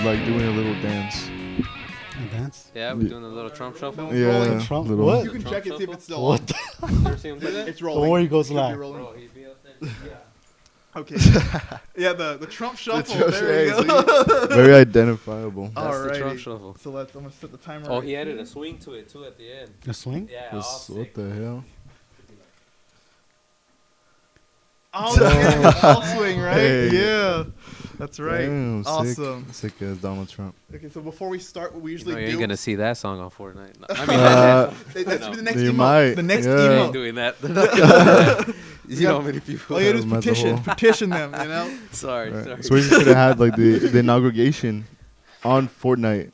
with like doing a little dance. A dance? Yeah, we're doing a little Trump shuffle. Yeah, Trump. little. What? You can check it, see if it's still What on. the? You ever seen him do that? It's rolling. Don't worry, it goes Should be live. rolling. Bro, he'd be up there. Okay. Yeah, the Trump shuffle. Trump There we shuffle. go. Very identifiable. That's the Trump Alrighty. shuffle. So I'm gonna set the timer. Oh, right he added here. a swing to it too at the end. A swing? Yeah, all What sick. the hell? Oh, yeah, all swing, right? Hey. Yeah, that's right. Damn, Awesome. Sick as Donald Trump. Okay, so before we start, what we You usually know, you do. ain't gonna see that song on Fortnite. No, I mean, That should be the next You emo. might, The next yeah. they emo. ain't doing that. They're not gonna do that. You know how many people. All you gotta do Might is as well. petition them, you know? Sorry, Right. sorry. So we should have had like the inauguration on Fortnite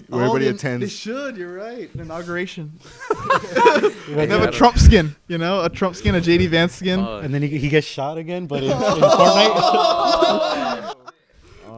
where everybody They attends. should, you're right. The inauguration. Right, They have Yeah. a Trump skin, you know? A Trump skin, a JD Vance skin. Oh, And then he gets shot again, but in Fortnite.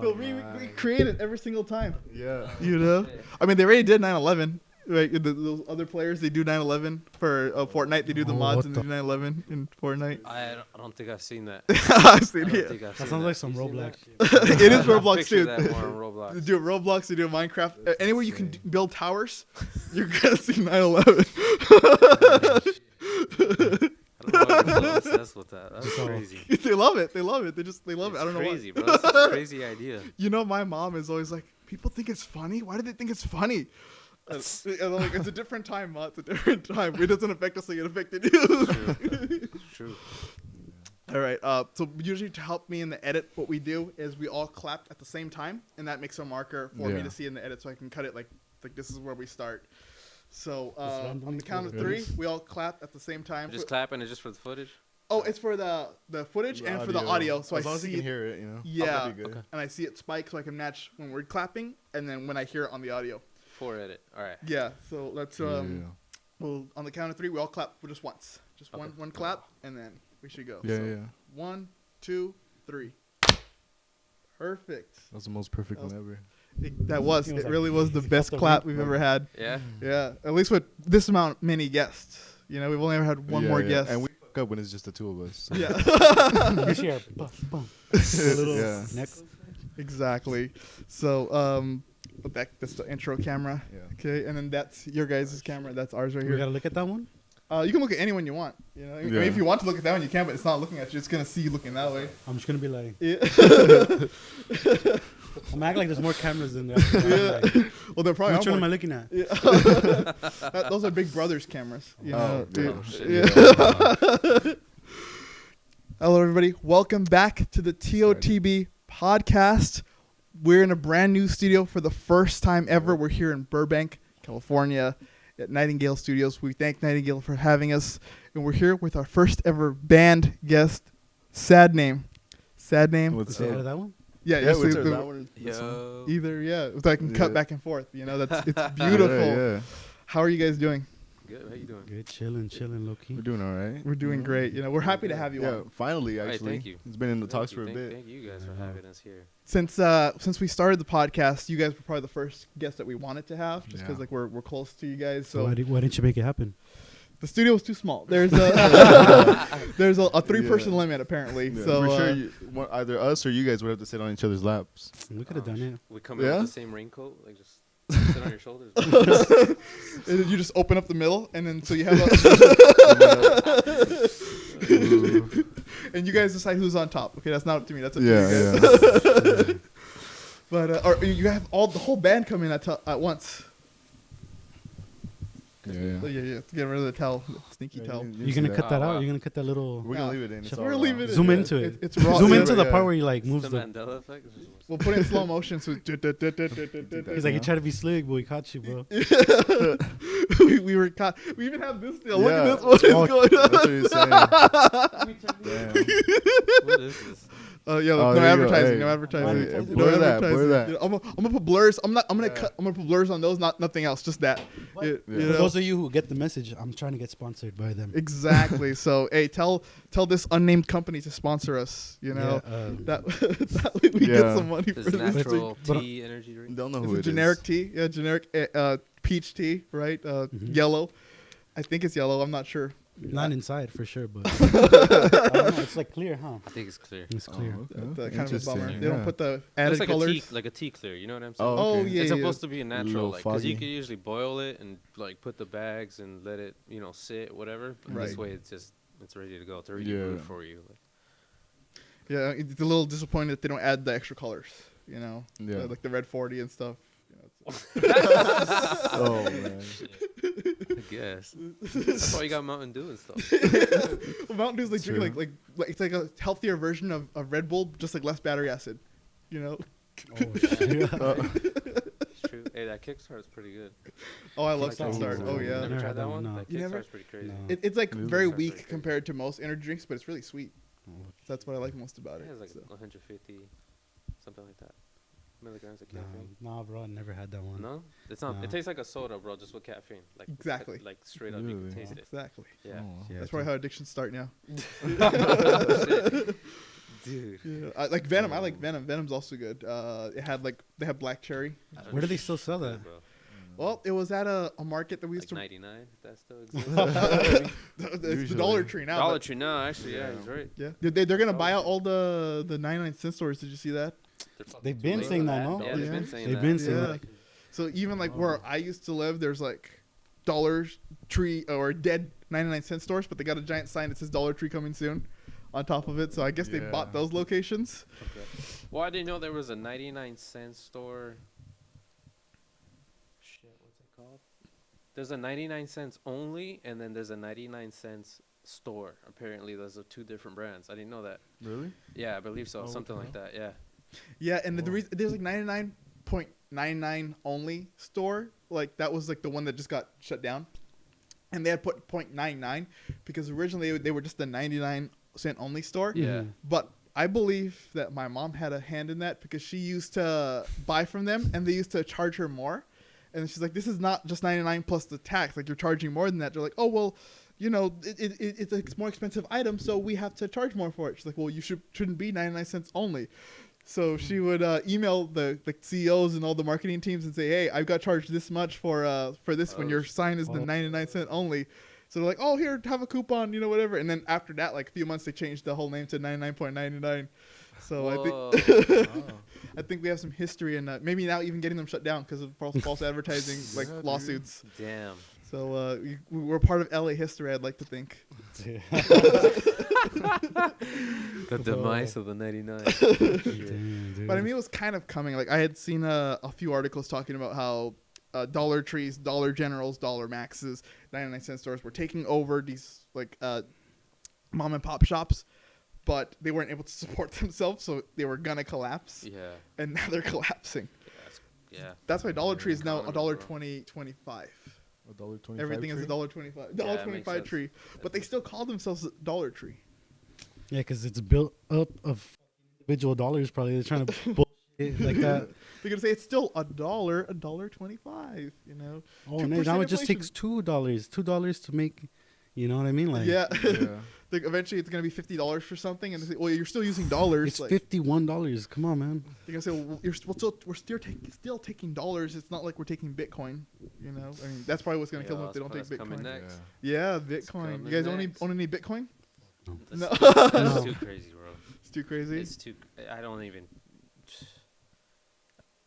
They'll recreate it every single time. Yeah. You know? I mean, they already did 9/11. Right? Those other players, they do 9/11 for Fortnite. They do the Oh, mods what and they do 9/11 in Fortnite. I don't think I've seen that. I've seen I don't it. think I've That seen sounds like some You seen Roblox. that? It is I Roblox picture too. that more on Roblox. They do Roblox, they do Minecraft. Anywhere you can build towers, you're gonna see 9/11. I don't know why you're so obsessed with that. That's crazy. They love it. They love it. They love it. I don't know why. Crazy, bro. That's such a crazy idea. You know, my mom is always like, people think it's funny. Why do they think it's funny? And I'm like, it's a different time, Ma. It's a different time. It doesn't affect us like it affected you. It's true. All right. So usually to help me in the edit, what we do is we all clap at the same time, and that makes a marker for me Yeah. to see in the edit, so I can cut it like this is where we start. So random. on the count of three, we all clap at the same time. Just clapping it just for the footage. Oh, it's for the footage and for the audio, so as I long as see you it. can hear it, you know. Yeah, That'd be good. Okay. and I see it spike, so I can match when we're clapping, and then when I hear it on the audio. For edit. All right. Yeah. So let's Yeah. well, on the count of three, we all clap for just once, just Okay. one clap, and then we should go. Yeah, So, yeah. 1, 2, 3. Perfect. That's the most perfect That one ever. That was. It It was like- really was the best the clap beat. we've ever had. Yeah. Yeah. At least with this many guests. You know, we've only ever had one Yeah, more yeah. guest. And we fuck up when it's just the two of us. So. Yeah. You share. Boom, boom. A little Yeah. neck. Exactly. So, that's the intro camera. Yeah. Okay, and then that's your guys' camera. That's ours right We here. gotta look at that one. You can look at any one you want. You know, I mean, Yeah. if you want to look at that one, you can, but it's not looking at you. It's gonna see you looking that way. I'm just gonna be like, Yeah. I'm acting like there's more cameras in there. Yeah. Like, Well, they're probably which all one am I more- looking at? Yeah. Those are Big Brother's cameras. You know? Oh, Yeah. oh, shit. Yeah. Yeah. Hello, everybody. Welcome back to the TOTB podcast. We're in a brand new studio for the first time ever. We're here in Burbank, California, at Nightingale Studios. We thank Nightingale for having us, and we're here with our first ever band guest, Sadname. Sadname. What's Is it up? that one? Yeah, Yeah, you see what's the- that one? Yo. either so I can cut Yeah. back and forth. You know, it's beautiful. Yeah. How are you guys doing? Good. How you doing? Good, chilling, low key. We're doing all right. We're doing great. You know, we're happy to have you Yeah, on. finally, Hey, actually. thank you. It's been in the Thank talks you. for a Thank- bit. Thank you guys for having us here. Since we started the podcast, you guys were probably the first guest that we wanted to have, just because Yeah. like we're close to you guys. So So why didn't you make it happen? the studio was too small. There's a there's a 3-person Yeah. limit apparently. Yeah, So for sure, either us or you guys would have to sit on each other's laps. We could have done it. We come in Yeah? with the same raincoat, like just sit on your shoulders. and then you just open up the middle, and then so you have Ooh. and you guys decide who's on top. Okay, that's not up to me. That's up to Yeah, you guys. yeah. But or you have the whole band come in at once. Yeah, So yeah, to get rid of the towel, the sneaky Yeah, towel. You're gonna cut that Oh, out. wow. You're gonna cut that little. We're gonna leave it in. It's We're all We're raw. leaving it. Zoom in. into it. It's raw. Zoom yeah. into the yeah. part where he like moves Some the. Mandela effect. We'll put it in slow motion. So He's like, he tried to be slick, but we caught you, bro. we were caught. We even have this still. Look Yeah. at this. What is Oh, going on? That's what he's saying. Damn. What is this? Yeah, Oh, no there you go. advertising. Hey. No advertising. Hey, No blur that, advertising. blur that. Yeah, I'm gonna put blurs. I'm gonna Yeah. cut. I'm gonna put blurs on those. Nothing else. Just that. What? You Yeah. For know? those of you who get the message, I'm trying to get sponsored by them. Exactly. So hey, tell this unnamed company to sponsor us. You know Yeah, that way we get Yeah. some money This for this. natural But- tea energy drink. Don't know It's who a it generic is. tea. Yeah, generic peach tea, right? Mhm. Yellow. I think it's yellow. I'm not sure. Not inside for sure, but I don't know. It's like clear, huh? I think it's clear. It's clear. That's kind of a bummer. Interesting, They don't yeah. put the It's added like colors. like a tea clear. You know what I'm saying? Oh, Oh okay. yeah, It's yeah. supposed to be a natural, Little like, because you foggy. can usually boil it and like put the bags and let it, sit, whatever. But Right. this way, it's ready to go. It's already Yeah. brewed for you. Like, Yeah, it's a little disappointing that they don't add the extra colors. Yeah. Like the red 40 and stuff. Oh man. I guess that's why you got Mountain Dew and stuff. Well, Mountain Dew's like True. drinking like it's like a healthier version of Red Bull, just like less battery acid. Oh, It's true. Hey, that Kickstart's pretty good. Oh, I love Kickstart. Kickstart. Oh yeah. Never Never tried had that that one? one, no. That You never- Kickstart's pretty crazy. No. It's like Really? very Kickstart's pretty weak crazy. compared to most energy drinks, but it's really sweet. That's what I like most about It it. has like so. 150, something like that, milligrams of No, caffeine. nah, bro, I never had that one. No, it's not. No. It tastes like a soda, bro, just with caffeine. Like Exactly. Like straight up, you Really? can taste it. Exactly. Yeah. Oh. Yeah, That's probably how addictions start now. Dude. Yeah, I like Venom. I like Venom. Venom's also good. They have black cherry. Where do they still sell that? Bro. Well, it was at a market that we used Like to. 99, if that still exists. It's the Usually. Dollar Tree now. Dollar but- Tree, no, actually, yeah, Yeah. he's right. Yeah, they're gonna buy out all the 99-cent stores. Did you see that? They're fucking They've too been late saying for that, no? Yeah, they've Yeah. been saying They've that. been saying Yeah. that. So even like where I used to live, there's like Dollar Tree or dead 99-cent stores, but they got a giant sign that says Dollar Tree coming soon on top of it. So I guess they bought Yeah. those locations. Okay. Well, I didn't know there was a 99-cent store. Shit, what's it called? There's a 99 cents only, and then there's a 99 cents store. Apparently, those are two different brands. I didn't know that. Really? Yeah, I believe so. Oh, Something what like the that. Yeah. Yeah, and the Whoa. reason there's like 99.99 only store. Like that was like the one that just got shut down, and they had put 0.99 because originally they were just the 99-cent only store. Yeah. Mhm. But I believe that my mom had a hand in that because she used to buy from them and they used to charge her more. And she's like, this is not just 99 plus the tax. Like, you're charging more than that. They're like, oh, well, it's a more expensive item, so we have to charge more for it. She's like, well, you shouldn't be 99 cents only. So she would email the CEOs and all the marketing teams and say, hey, I've got charged this much for this when Oh, your sign is the oh. 99-cent only. So they're like, oh, here, have a coupon, whatever. And then after that, like a few months, they changed the whole name to 99.99. So I think we have some history in maybe now even getting them shut down because of false advertising, like Yeah, dude. lawsuits. Damn. So we're part of LA history, I'd like to think. The demise of the 99. Damn, dude. But I mean, it was kind of coming. Like I had seen a few articles talking about how Dollar Trees, Dollar Generals, Dollar Maxes, 99-cent stores were taking over these like mom and pop shops, but they weren't able to support themselves, so they were gonna collapse, Yeah. and now they're collapsing. Yeah. That's why Dollar Tree is now Economy, $1.25. $1.25. Everything is $1.25. $1.25 sense. tree, but they still call themselves Dollar Tree. Yeah, because it's built up of individual dollars. Probably they're trying to bullshit like that. They're gonna say it's still $1.25. Oh, and now 2% it just takes $2 to make. You know what I mean? Like, Yeah. Yeah. Like eventually it's gonna be $50 for something, and they say, well, you're still using dollars. it's like, $51. Come on, man. They're gonna say, well, we're still taking dollars. It's not like we're taking Bitcoin. I mean, that's probably what's gonna kill them if they don't take that's coming Bitcoin. next. Yeah, Bitcoin. coming You guys next. own any Bitcoin? That's, No. that's No. too crazy, bro. It's too crazy. It's too. I don't even.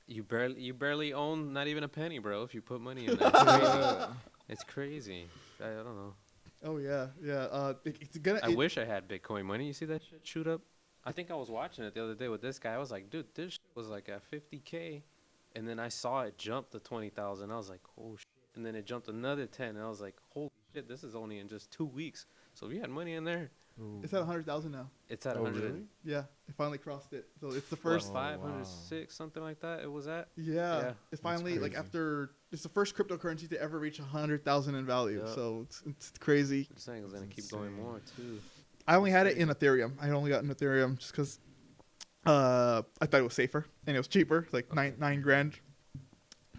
You barely own not even a penny, bro. If you put money in there, it's crazy. It's crazy. I don't know. Oh yeah, yeah. It's gonna. I wish I had Bitcoin money. You see that shit shoot up? I think I was watching it the other day with this guy. I was like, dude, this shit was like at 50K, and then I saw it jump to 20,000. I was like, oh shit! And then it jumped another 10, and I was like, holy shit! This is only in just 2 weeks. So if you had money in there, It's at 100,000 now. it's at Oh, 100. really? Yeah, it finally crossed it. So it's the What, first. Oh, 506, something like that. It was at. Yeah, Yeah, it's finally like crazy. after it's the first cryptocurrency to ever reach 100,000 in value. Yeah. So it's crazy. I'm saying it's gonna That's keep going insane. more too. I only had it in Ethereum. I only got in Ethereum just because I thought it was safer and it was cheaper, like nine grand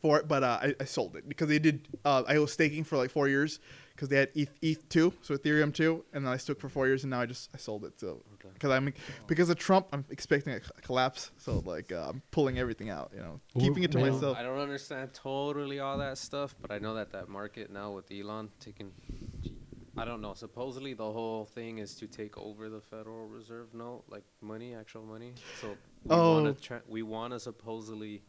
for it. But I sold it because they did. I was staking for like 4 years because they had ETH 2, so Ethereum 2, and then I stuck for 4 years, and now I sold it. So Okay. because of Trump, I'm expecting a collapse. So like I'm pulling everything out, keeping it to Well, myself. I don't understand totally all that stuff, but I know that market now with Elon taking, I don't know. Supposedly, the whole thing is to take over the Federal Reserve note, like money, actual money. So we want to supposedly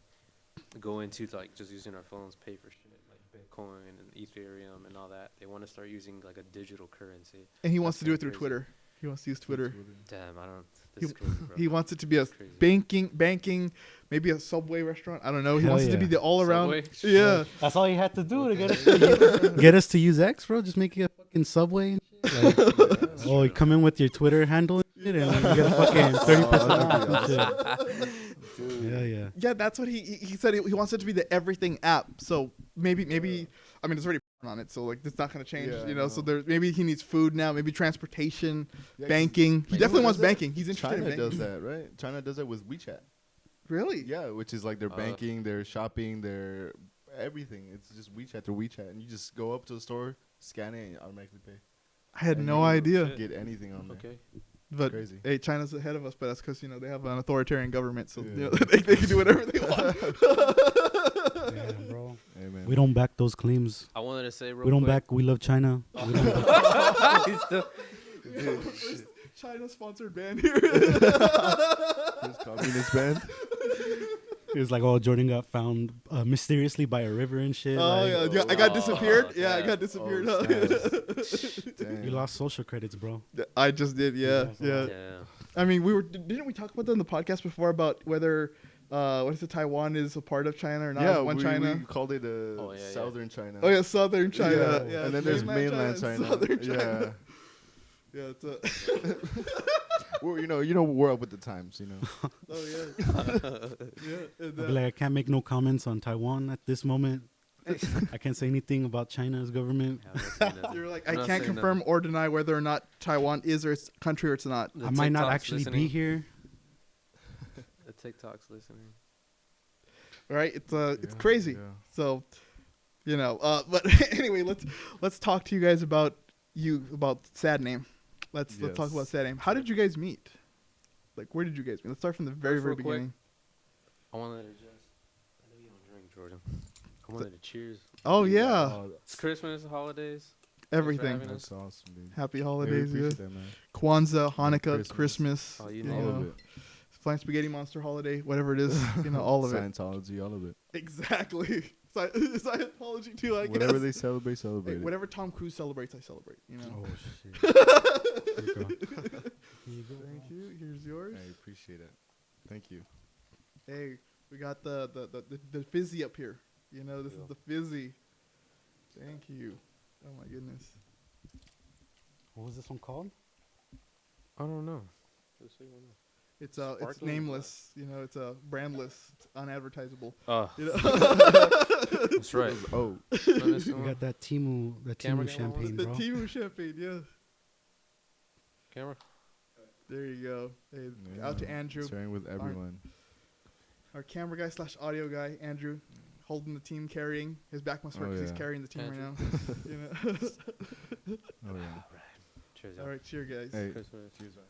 go into like just using our phones, pay for shit like Bitcoin and Ethereum and all that. They want to start using like a digital currency. And he wants That's to do it kinda through crazy. Twitter. He wants to use Twitter. Damn, I don't. This is crazy, bro. He wants it to be a Crazy. banking, maybe a Subway restaurant. I don't know. He Hell wants it to be yeah. the all around. Subway? Yeah. That's all he had to do to get us to use X, bro. Just make it a fucking Subway and shit. Like, you come in with your Twitter handle and shit, and you get a fucking 30% off and shit. Yeah. Yeah, that's what he said. He wants it to be the everything app. So maybe I mean, it's already on it, so like it's not gonna change, Yeah, you know. I So know. there maybe he needs food now, maybe transportation, Yeah, 'cause banking. He China definitely does wants that. banking. He's interested China in banking. does that, right? China does that with WeChat. Really? Yeah, which is like their Uh, banking, their shopping, their everything. It's just WeChat through WeChat, and you just go up to the store, scan it, and you automatically pay. I had And no you idea. shit. Get anything on there. Okay. But Crazy. hey, China's ahead of us, but that's because they have an authoritarian government, so Yeah. they can do whatever they want. Yeah, bro. Hey, man. We don't back those claims. I wanted to say real We don't quick. back. We love China. We don't back. He's still- China sponsored band here. First communist band. It was like, oh, Jordan got found mysteriously by a river and shit. Oh like, yeah, I got Oh, disappeared. Yeah, I damn. got disappeared. Oh, huh? Damn. You lost social credits, bro. I just did. Yeah, yeah. Damn. I mean, didn't we talk about that in the podcast before about whether what is it, Taiwan is a part of China or not? Yeah, One we China. called it Oh, yeah, yeah. Southern China. Oh yeah, Southern China. Yeah. Yeah, And then there's mainland China. Southern China. Yeah. Yeah, it's Well, we're up with the times, oh yeah. Yeah. And, I'll be like, I can't make no comments on Taiwan at this moment. I can't say anything about China's government. Yeah, I'm not saying nothing. you're like, I'm I not can't saying confirm or deny whether or not Taiwan is or it's a country or it's not. The I might not TikTok's actually be listening. here. The TikTok's listening. Right? It's Yeah, crazy. yeah. So, but anyway, let's talk to you guys about Sadname. Let's talk about Yes. Sadname. How did you guys meet? Like, where did you guys meet? Let's start from the very Real quick. beginning. I wanted to just. I know you don't drink, Jordan. I wanted to cheers. Oh yeah, Oh, It's Christmas, holidays. everything. having us. that's awesome, dude. Happy Hey, we holidays, yeah. appreciate that, man. Kwanzaa, Hanukkah, Christmas. Christmas. Oh, you you know. All know, of it. Flying Spaghetti Monster holiday, whatever it is, all of it. Scientology, all of it. Exactly. Scientology too, I Whatever guess. they celebrate, Hey, celebrate. it. whatever Tom Cruise celebrates, I celebrate. Oh shit. There you go. Here you go. Thank you. Here's yours. I appreciate it. Thank you. Hey, we got the fizzy up here. This is the fizzy. Thank you. Oh my goodness. What was this one called? I don't know. Just so you know. It's Sparkling nameless. It's brandless. It's unadvertisable. Oh, You know? that's right. Oh, We got that Timu Camera guy wants champagne, the bro. Timu champagne. Yeah. Camera. There you go. Hey, yeah. out to Andrew, Sharing with everyone. our camera guy / audio guy. Andrew, holding the team, carrying. His back must hurt Oh, 'cause he's yeah. carrying the team right now. Andrew. Oh yeah. Cheers, All right, cheers, guys. Hey, Christmas. cheers, man.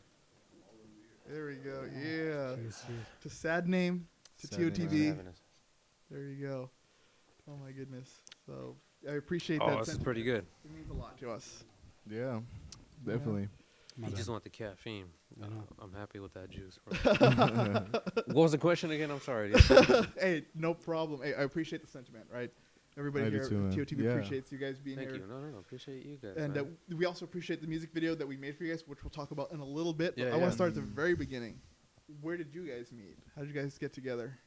There we go. Yeah. Cheers, cheers. To Sadname, to Sadname. Thanks for TOTB. having us. There you go. Oh my goodness. So I appreciate Oh, that. this is sentiment. pretty good. It means a lot to us. Yeah, definitely. My You bad. just want the caffeine. I know. I'm happy with that juice, bro. What was the question again? I'm sorry. dude. Hey, no problem. Hey, I appreciate the sentiment, right? Everybody I do here too, at man. TOTB Yeah. appreciates you guys being Thank here. you. No. Appreciate you guys. And man. we also appreciate the music video that we made for you guys, which we'll talk about in a little bit. But Yeah, I want yeah. to start at the very beginning. Where did you guys meet? How did you guys get together?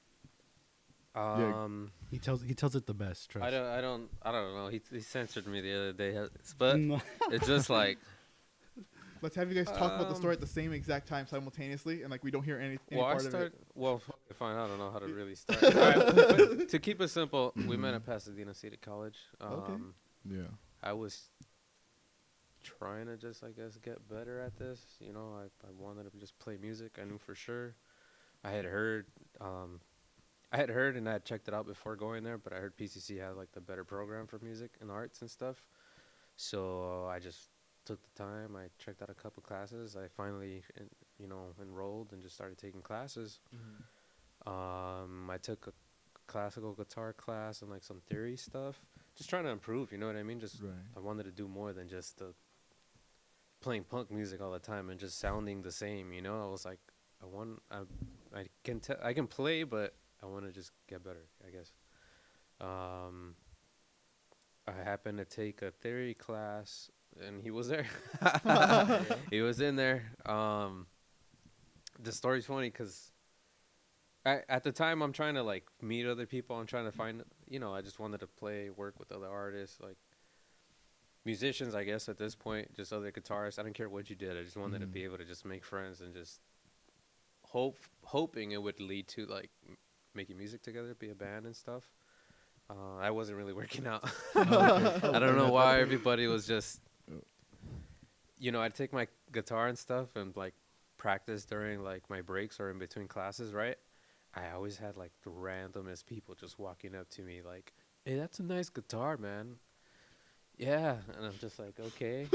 He tells it the best. Trust. I don't know. He censored me the other day, but No. it's just like. Let's have you guys talk about the story Um, at the same exact time simultaneously, and like we don't hear any Well, I part of start. it. Well, fine. I don't know how to really start. All right, but to keep it simple, we met at Pasadena City College. Okay. Yeah. I was trying to just, I guess, get better at this. I wanted to just play music. I knew for sure. I had heard, and I had checked it out before going there, but I heard PCC had like the better program for music and arts and stuff. So I just took the time. I checked out a couple classes. I finally, enrolled and just started taking classes. I took a classical guitar class and like some theory stuff. Just trying to improve, you know what I mean? Just Right. I wanted to do more than just playing punk music all the time and just sounding the same. You know, I was like, I can play, but I want to just get better, I guess. Um, I happened to take a theory class, and he was there. He was in there. The story's funny because at the time I'm trying to like meet other people. I'm trying to find, I just wanted to play, work with other artists, like musicians, I guess at this point, just other guitarists. I don't care what you did. I just wanted to be able to just make friends and just hoping it would lead to like making music together, be a band and stuff. I wasn't really working out. I don't know why everybody was just, I'd take my guitar and stuff and like practice during like my breaks or in between classes, right? I always had like the randomest people just walking up to me like, "Hey, that's a nice guitar, man." Yeah, and I'm just like, "Okay."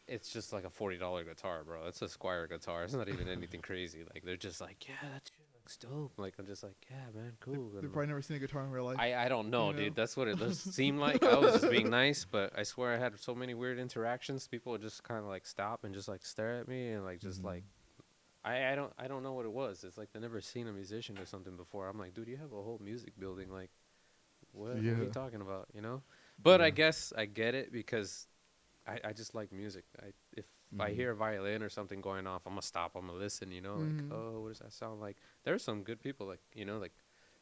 It's just like a $40 guitar, bro. It's a Squire guitar. It's not even anything crazy. Like they're just like, "Yeah, that shit looks dope." Like I'm just like, "Yeah, man, cool." They've probably never seen a guitar in real life. I don't know, You know? dude. That's what it does seem like. I was just being nice, but I swear I had so many weird interactions. People would just kind of like stop and just like stare at me and like just like I don't know what it was. It's like they never seen a musician or something before. I'm like, dude, you have a whole music building. Like, what are you talking about? You know? But I guess I get it because I just like music. If I hear a violin or something going off, I'm gonna stop. I'm gonna listen. Like, oh, what does that sound like? There's some good people, like like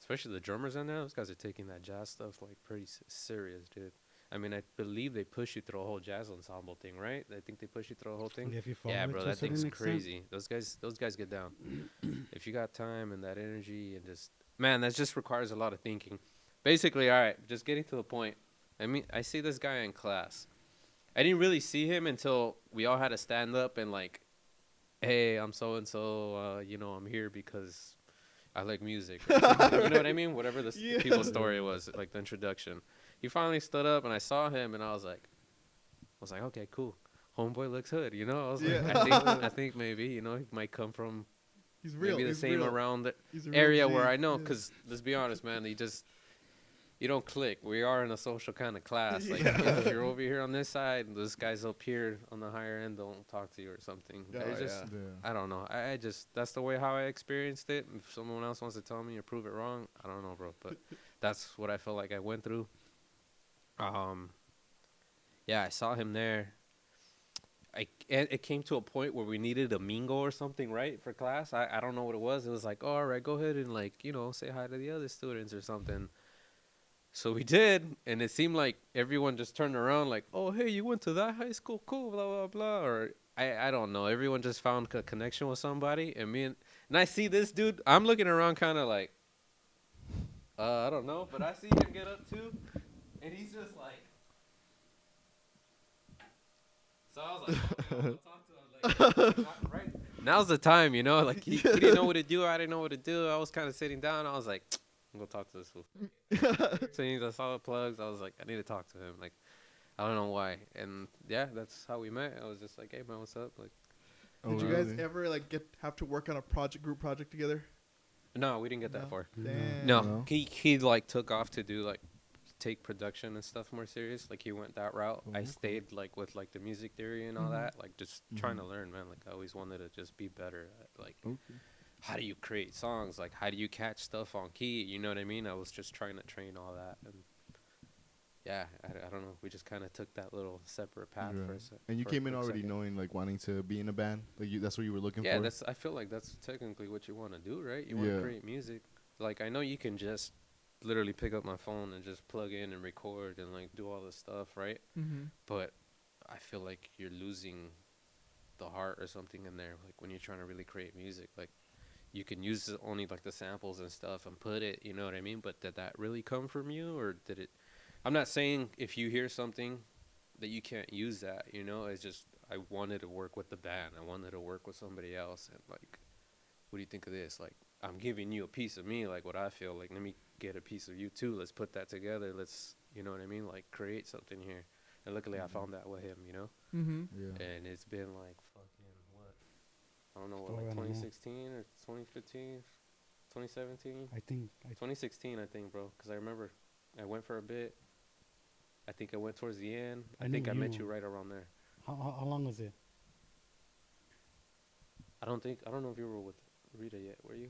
especially the drummers in there. Those guys are taking that jazz stuff like pretty serious, dude. I mean, I believe they push you through a whole jazz ensemble thing, right? I think they push you through a whole thing. Yeah, if you follow Yeah, it bro, to a that thing's certain extent. crazy. Those guys get down. If you got time and that energy and just man, that just requires a lot of thinking. Basically, all right, just getting to the point. I mean, I see this guy in class. I didn't really see him until we all had to stand up and like, hey, I'm so and so. I'm here because I like music. Or something. You know what I mean? Whatever the people's story was, like the introduction. He finally stood up and I saw him and I was like, okay, cool. Homeboy looks hood. I was like, I think maybe he might come from He's real. maybe the He's same real. around the He's a real area G. where I know. Yeah. Because let's be honest, man, you don't click. We are in a social kind of class. Like if you're over here on this side, this guy's up here on the higher end don't talk to you or something. I don't know. I just that's the way how I experienced it. If someone else wants to tell me or prove it wrong, I don't know, bro. But that's what I felt like I went through. Yeah, I saw him there. It came to a point where we needed a mingo or something, right, for class. I don't know what it was. It was like, oh, all right, go ahead and like say hi to the other students or something. So we did, and it seemed like everyone just turned around like, oh, hey, you went to that high school? Cool, blah, blah, blah. Or I don't know. Everyone just found a connection with somebody. And I see this dude. I'm looking around kind of like, I don't know. But I see him get up, too. And he's just like. So I was like, okay, I'm going to talk to him. Like, right. Now's the time, Like, he didn't know what to do. I didn't know what to do. I was kind of sitting down. I was like, I'm going to talk to this fool. So I saw the plugs. I was like, I need to talk to him. Like, I don't know why. And yeah, that's how we met. I was just like, hey man, what's up? Like, did you guys ever like have to work on a group project together? No, we didn't get that far. Damn. No, he like took off to do like take production and stuff more serious. Like he went that route. I stayed like with like the music theory and all that. Like just trying to learn, man. Like I always wanted to just be better at like. How do you create songs? Like, how do you catch stuff on key? You know what I mean? I was just trying to train all that. And yeah, I don't know. We just kind of took that little separate path for a second. And you came in already knowing, like, wanting to be in a band? Like, that's what you were looking for? Yeah, I feel like that's technically what you want to do, right? You want to create music. Like, I know you can just literally pick up my phone and just plug in and record and, like, do all this stuff, right? But I feel like you're losing the heart or something in there, like, when you're trying to really create music. Like, you can use only like the samples and stuff and put it, you know what I mean? But did that really come from you, or did it? I'm not saying if you hear something that you can't use that, it's just I wanted to work with the band. I wanted to work with somebody else. And like, what do you think of this? Like, I'm giving you a piece of me, like what I feel like. Let me get a piece of you too. Let's put that together. Let's, you know what I mean? Like create something here. And luckily I found that with him, And it's been like fucking what? I don't know what, like 2016 or 2015, 2017? I think 2016, I think, bro. Because I remember I went for a bit. I think I went towards the end. I think I met you right around there. How long was it? I don't know if you were with Rita yet. Were you?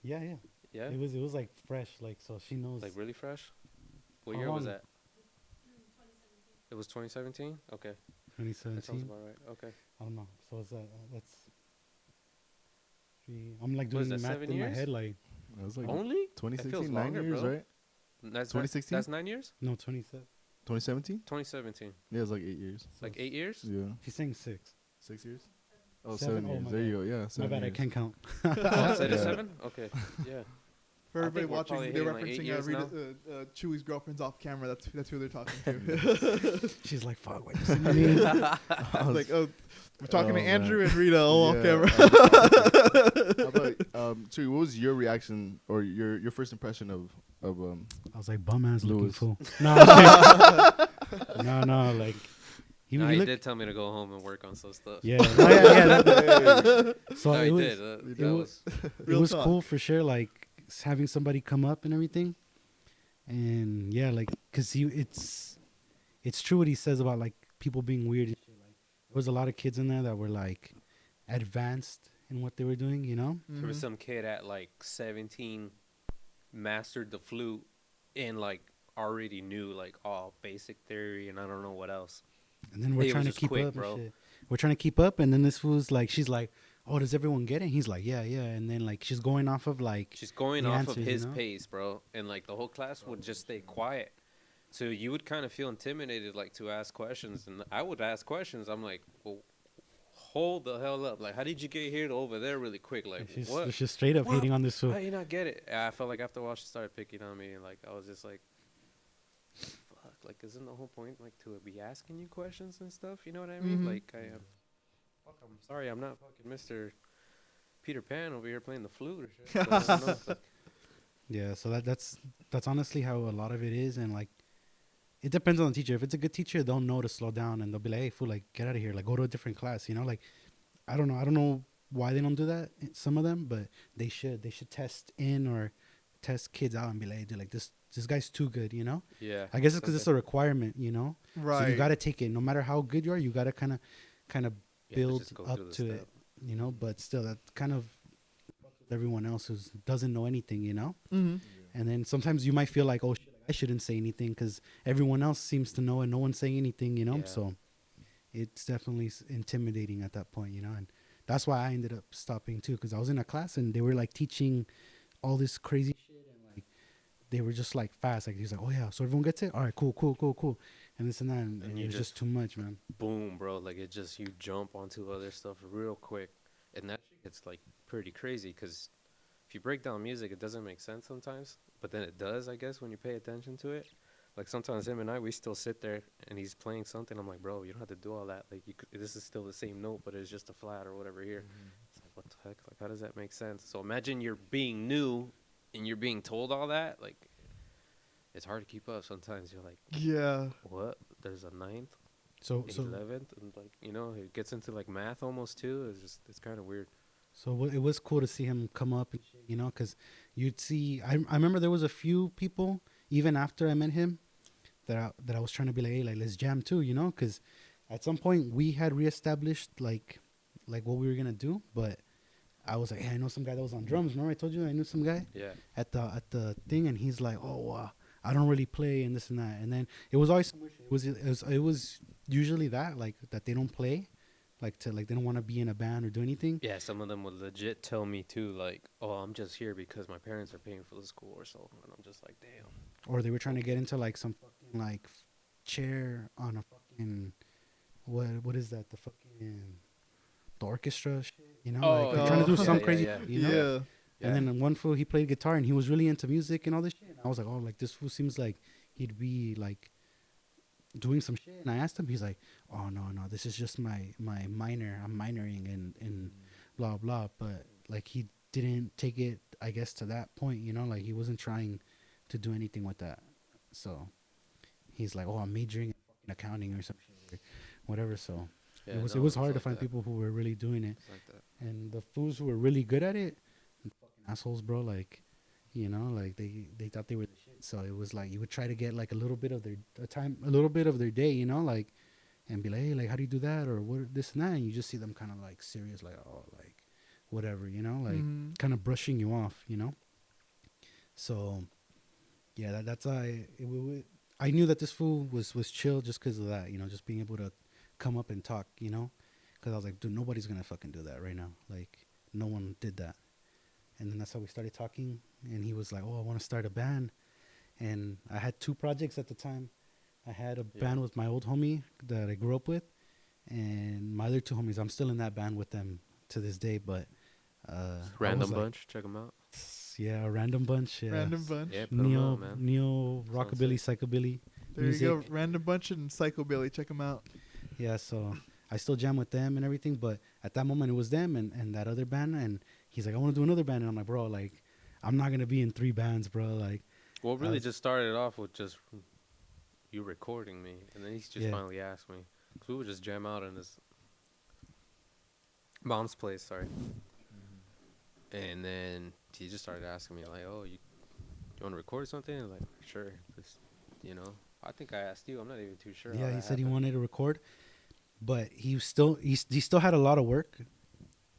Yeah, yeah. Yeah. It was like fresh, like so she knows. Like really fresh. What How year was long? that? It was 2017. Okay, that sounds 2017. about right. Okay. I don't know. So it's that's three. I'm like What is doing that, math 7 in my years? head, like It was like Only? That feels 2016, longer, 9 years, bro. right? That's 2016? That's 9 years. no 27. 2017? 2017. Yeah, it's like 8 years. Like 8 years. Yeah, She's saying 6. 6 years. Oh, Seven? 7 Oh, years. my There you bad. go. Yeah, My 7 bad, I years. can't count. Oh, I said Yeah. 7. Okay. Yeah. For I everybody think we're watching, probably they're hitting, like, 8 referencing years Rita, Chewy's girlfriend's off camera. That's who they're talking to. She's like, fuck, wait, you see my name? Like, oh, we're talking to Oh, Andrew man. and Rita all off Yeah, camera. How about, Chewy, what was your reaction or your first impression of I was like, bum ass looking Lewis. fool. No, I'm kidding. no, like No, he he looked. did tell me to go home and work on some stuff. Yeah, no, yeah. So No, it he was, did. it That was, was. it Real was talk. cool for sure. Like having somebody come up and everything, and yeah, like because it's true what he says about like people being weird and shit. Like there was a lot of kids in there that were like advanced in what they were doing, you know. There was Mhm. some kid at like 17 mastered the flute and like already knew like all basic theory and I don't know what else. And then we're It trying to was just keep quick, up, bro. and shit. We're trying to keep up, and then this was like, she's like, "Oh, does everyone get it?" He's like, "Yeah, yeah." And then like she's going off of like, She's going the off answers, of you his know? pace, bro, and like the whole class would just stay quiet. So you would kind of feel intimidated, like to ask questions, and I would ask questions. I'm like, well, hold the hell up! Like, how did you get here to over there really quick? Like, she's what? just straight up What? hating on this fool. How do you not get it? I felt like after a while she started picking on me, and like I was just like, fuck, like isn't the whole point like to be asking you questions and stuff? You know what I mean? Mhm. Like I am. Fuck, I'm sorry, I'm not fucking Mr. Peter Pan over here playing the flute or shit. But I don't know, it's like, Yeah, so that's honestly how a lot of it is, and like it depends on the teacher. If it's a good teacher, they'll know to slow down and they'll be like, "Hey, fool, like get out of here, like go to a different class." You know, like I don't know why they don't do that. Some of them, but they should. They should test in or test kids out and be like, "Hey, dude, like this guy's too good." You know, yeah. I guess it's because okay. it's a requirement. You know, Right. so you got to take it, no matter how good you are. You got to kind of Yeah, but build just go up through the to it. step. You know, but still, that kind of everyone else who doesn't know anything. You know. Mhm. And then sometimes you might feel like, oh, shit, I shouldn't say anything because everyone else seems to know and no one's saying anything, you know? Yeah. So it's definitely intimidating at that point, you know? And that's why I ended up stopping too, because I was in a class and they were like teaching all this crazy shit and like they were just like fast. Like he's like, oh yeah, so everyone gets it? All right, cool. And this and that. And And it you was just just- too much, man. Boom, bro. Like it just you jump onto other stuff real quick, and that shit gets like pretty crazy because if you break down music, it doesn't make sense sometimes, but then it does, I guess, when you pay attention to it. Like sometimes him and I, we still sit there and he's playing something. I'm like, bro, you don't have to do all that. Like this is still the same note, but it's just a flat or whatever here. It's like, what the heck? Like, how does that make sense? So imagine you're being new and you're being told all that. Like, it's hard to keep up sometimes. You're like, Yeah. what? There's a ninth, So 11th, and like, you know, it gets into like math almost too. It's kind of weird. it was cool to see him come up and shit, you know, because you'd see. I remember there was a few people even after I met him that I was trying to be like, hey, like let's jam too, you know, because at some point we had reestablished like what we were gonna do, but I was like, hey, I know some guy that was on drums. Remember I told you I knew some guy Yeah. at the thing, and he's like, oh, I don't really play and this and that, and then it was always it was usually that like that they don't play. Like they don't want to be in a band or do anything. Yeah, some of them would legit tell me too, like, "Oh, I'm just here because my parents are paying for the school or so," and I'm just like, "Damn." Or they were trying to get into like some fucking like chair on a fucking what is that, the orchestra shit, you know, like they're trying to do yeah, some yeah, crazy yeah. you know. Yeah. Yeah. And then one fool, he played guitar and he was really into music and all this shit, and I was like, oh, like this fool seems like he'd be like doing some shit. And I asked him, he's like, oh no, this is just my minor, I'm minoring in blah blah. But like he didn't take it, I guess, to that point, you know, like he wasn't trying to do anything with that. So he's like, oh, I'm majoring in fucking accounting or some shit or whatever. So Yeah, it was no, it's hard to like find that. people who were really doing it. It's like that. And the fools who were really good at it, fucking assholes, bro. Like, you know, like they thought they were the shit. So it was like you would try to get like a little bit of their day, you know, like and be like, hey, like, how do you do that, or what, this and that, and you just see them kind of like serious, like, oh, like, whatever, you know, like kind of brushing you off, you know. So yeah, that's I knew that this fool was chill just because of that, you know, just being able to come up and talk, you know, because I was like, dude, nobody's gonna fucking do that right now, like, no one did that. And then that's how we started talking, and he was like, oh, I want to start a band. And I had two projects at the time. I had a band with my old homie that I grew up with, and my other two homies. I'm still in that band with them to this day. But Random Bunch, check them out. Yeah, a Random Bunch. Yeah. Random Bunch. Yeah, put 'em Neo, out, man. neo, rockabilly, psychobilly. There music. you go, Random Bunch and Psychobilly. Check them out. Yeah, so I still jam with them and everything, but at that moment it was them and that other band, and he's like, I want to do another band, and I'm like, bro, like, I'm not gonna be in 3 bands, bro. Like, well, really, just started off with just you recording me, and then he just finally asked me. Cause we would just jam out in his mom's place, sorry. And then he just started asking me like, "Oh, you want to record something?" And like, sure, just, you know. I think I asked you. I'm not even too sure. Yeah, he said he wanted to record, but he still had a lot of work,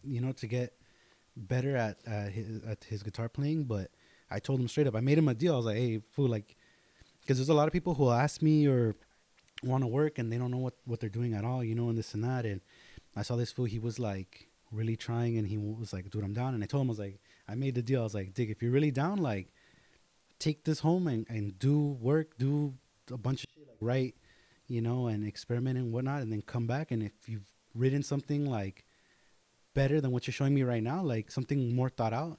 you know, to get better at his guitar playing. But I told him straight up. I made him a deal. I was like, hey, fool, like, because there's a lot of people who ask me or want to work and they don't know what they're doing at all, you know, and this and that. And I saw this fool. He was like really trying, and he was like, dude, I'm down. And I told him, I was like, I made the deal. I was like, Dick, if you're really down, like, take this home and do work, do a bunch of shit, like, write, you know, and experiment and whatnot, and then come back. And if you've written something like better than what you're showing me right now, like something more thought out,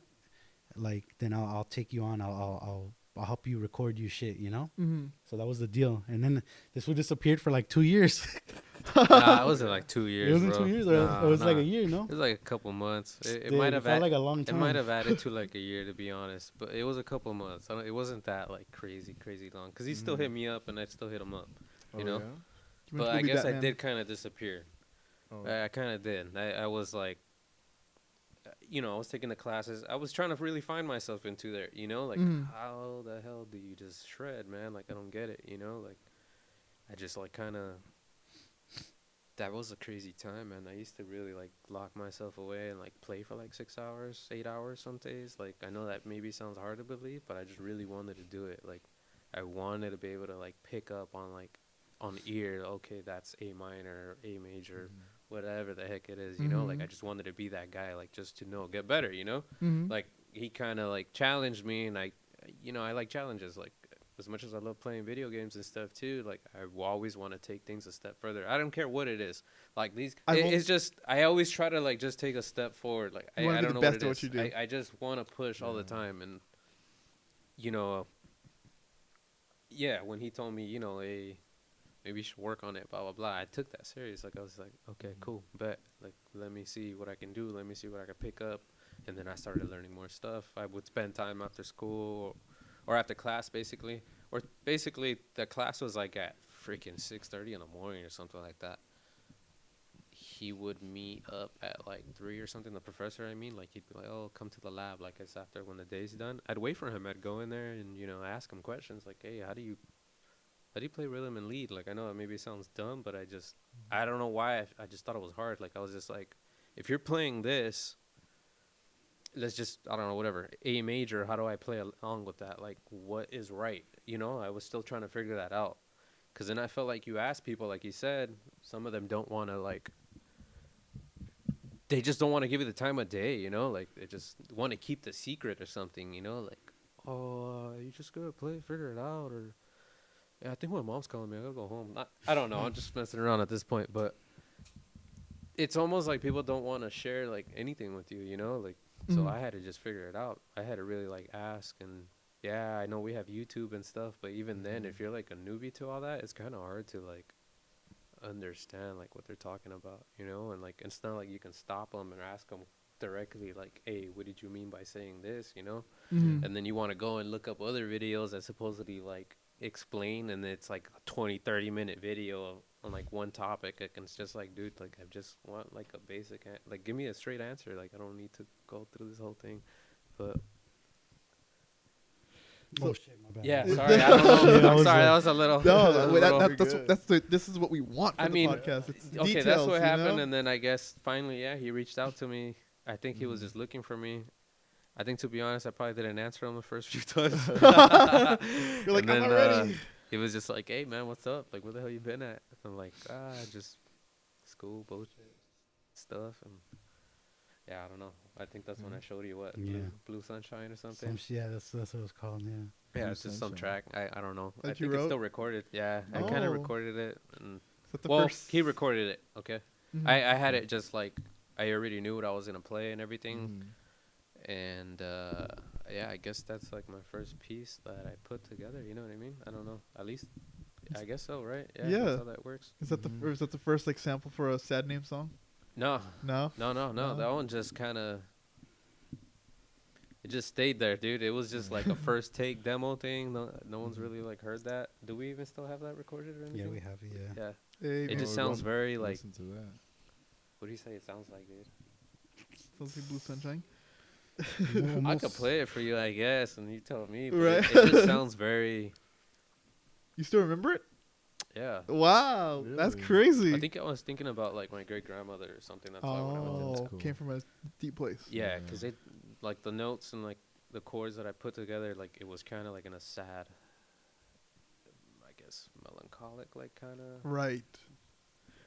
like, then I'll take you on. I'll help you record your shit, you know. So that was the deal. And then this would disappeared for like 2 years. Nah, it wasn't like 2 years. It wasn't 2 years, or it was like a year, no? It was like a couple months. It Dude, might have felt like a long time. It might have added to like a year, to be honest. But it was a couple months. It wasn't that like crazy long. Cause he still hit me up, and I still hit him up. You know. Yeah? But I guess I did kind of disappear. I kind of did. I was like, you know, I was taking the classes. I was trying to really find myself into there, you know, like, how the hell do you just shred, man? Like, I don't get it, you know, like, I just like kind of, that was a crazy time, man. I used to really like lock myself away and like play for like 6 hours, 8 hours some days. Like, I know that maybe sounds hard to believe, but I just really wanted to do it. Like, I wanted to be able to like pick up on like, on ear, okay, that's A minor, A major, whatever the heck it is, you know, like, I just wanted to be that guy, like, just to know, get better, you know, like, he kind of like challenged me, and I, you know, I like challenges, like, as much as I love playing video games and stuff too, like, I always want to take things a step further. I don't care what it is, like, it's just, I always try to like just take a step forward, like, I don't know what it is. I just want to push all the time, and, you know, yeah, when he told me, you know, maybe you should work on it, blah, blah, blah. I took that serious. Like, I was like, okay, cool, bet. Like, let me see what I can do. Let me see what I can pick up. And then I started learning more stuff. I would spend time after school or after class, basically. Or basically, the class was, like, at freaking 6:30 in the morning or something like that. He would meet up at, like, 3 or something, the professor, I mean. Like, he'd be like, oh, come to the lab. Like, it's after when the day's done. I'd wait for him. I'd go in there and, you know, ask him questions. Like, hey, how do you play rhythm and lead? Like, I know it maybe sounds dumb, but I don't know why. I just thought it was hard. Like, I was just like, if you're playing this, let's just, I don't know, whatever, A major, how do I play along with that? Like, what is right? You know, I was still trying to figure that out. Because then I felt like you ask people, like you said, some of them don't want to, like, they just don't want to give you the time of day, you know? Like, they just want to keep the secret or something, you know? Like, oh, you just gotta play, figure it out, or... Yeah, I think my mom's calling me. I gotta go home. I don't know. I'm just messing around at this point, but it's almost like people don't want to share like anything with you, you know? Like, so I had to just figure it out. I had to really like ask, and yeah, I know we have YouTube and stuff, but even then, if you're like a newbie to all that, it's kind of hard to like understand like what they're talking about, you know? And like, it's not like you can stop them and ask them directly like, hey, what did you mean by saying this, you know? And then you want to go and look up other videos that supposedly like explain, and it's like a 20-30 minute video on like one topic. Like, and it's just like, dude, like, I just want like a basic like, give me a straight answer. Like, I don't need to go through this whole thing. But Oh shit, my bad. Yeah, sorry, I don't know. Yeah, I I'm was sorry, like- that was a little. No, wait, You're that's good. this is what we want for I the mean, podcast. It's okay, details, that's what you happened, know? and then I guess finally, yeah, he reached out to me. I think he was just looking for me. I think, to be honest, I probably didn't answer him the first few times. You're like, And then, I'm not ready. He was just like, "Hey, man, what's up? Like, where the hell you been at?" I'm like, just school bullshit stuff, and yeah, I don't know. I think that's when I showed you what Yeah. Blue Sunshine or something. Yeah, that's what it was called. Yeah. Yeah, Blue it's just some Sunshine. track. I don't know. I That you think it's wrote? still recorded. Yeah, I kind Oh. of recorded it. And Is that the well, first? he recorded it. Okay, Mhm. I had it just like I already knew what I was gonna play and everything. Mhm. And yeah, I guess that's like my first piece that I put together. You know what I mean? I don't know. At least I guess so, right? Yeah, Yeah. that's how that works. Is that Mhm. the is that the first like sample for a Sadname song? No, No. no. No? That one just kind of. It just stayed there, dude. It was just like a first take demo thing. No one's really like heard that. Do we even still have that recorded or anything? Yeah, we have it. Yeah. Yeah. Hey, It man, just Oh, sounds don't very like. Listen to that. What do you say it sounds like, dude? sounds like Blue Sunshine. I could play it for you, I guess, and you tell me. But Right. it just sounds very. You still remember it? Yeah. Wow, that's Really? crazy. I think I was thinking about like my great grandmother or something. That's why when I was in Oh, cool. came from a deep place. Yeah, Yeah. because it, like the notes and like the chords that I put together, like it was kind of like in a sad, I guess, melancholic, like kind of, Right.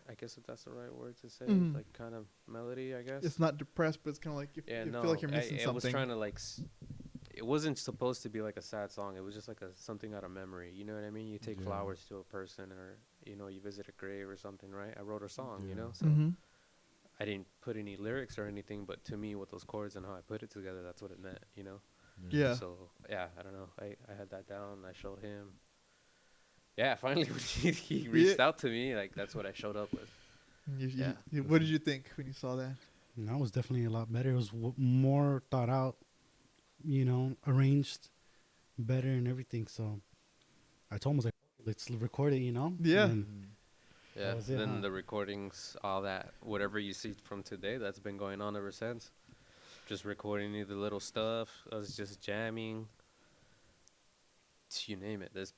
I guess if that's the right word to say, Mhm. like kind of melody, I guess. It's not depressed, but it's kind of like you, Yeah, you no, feel like you're missing I something. was trying to like, it wasn't supposed to be like a sad song. It was just like something out of memory. You know what I mean? You take Yeah. flowers to a person, or you visit a grave or something, right? I wrote a song, Yeah. so. Mm-hmm. I didn't put any lyrics or anything, but to me, with those chords and how I put it together, that's what it meant. Yeah. So yeah, I don't know. I had that down. I showed him. Yeah, finally when he reached out to me, like that's what I showed up with. Yeah. What did you think when you saw that? And that was definitely a lot better. It was more thought out, arranged better and everything. So I told him, I was like, let's record it, Yeah. And Yeah. That was it, Then huh? the recordings, all that, whatever you see from today, that's been going on ever since. Just recording the little stuff. I was just jamming. You name it. There's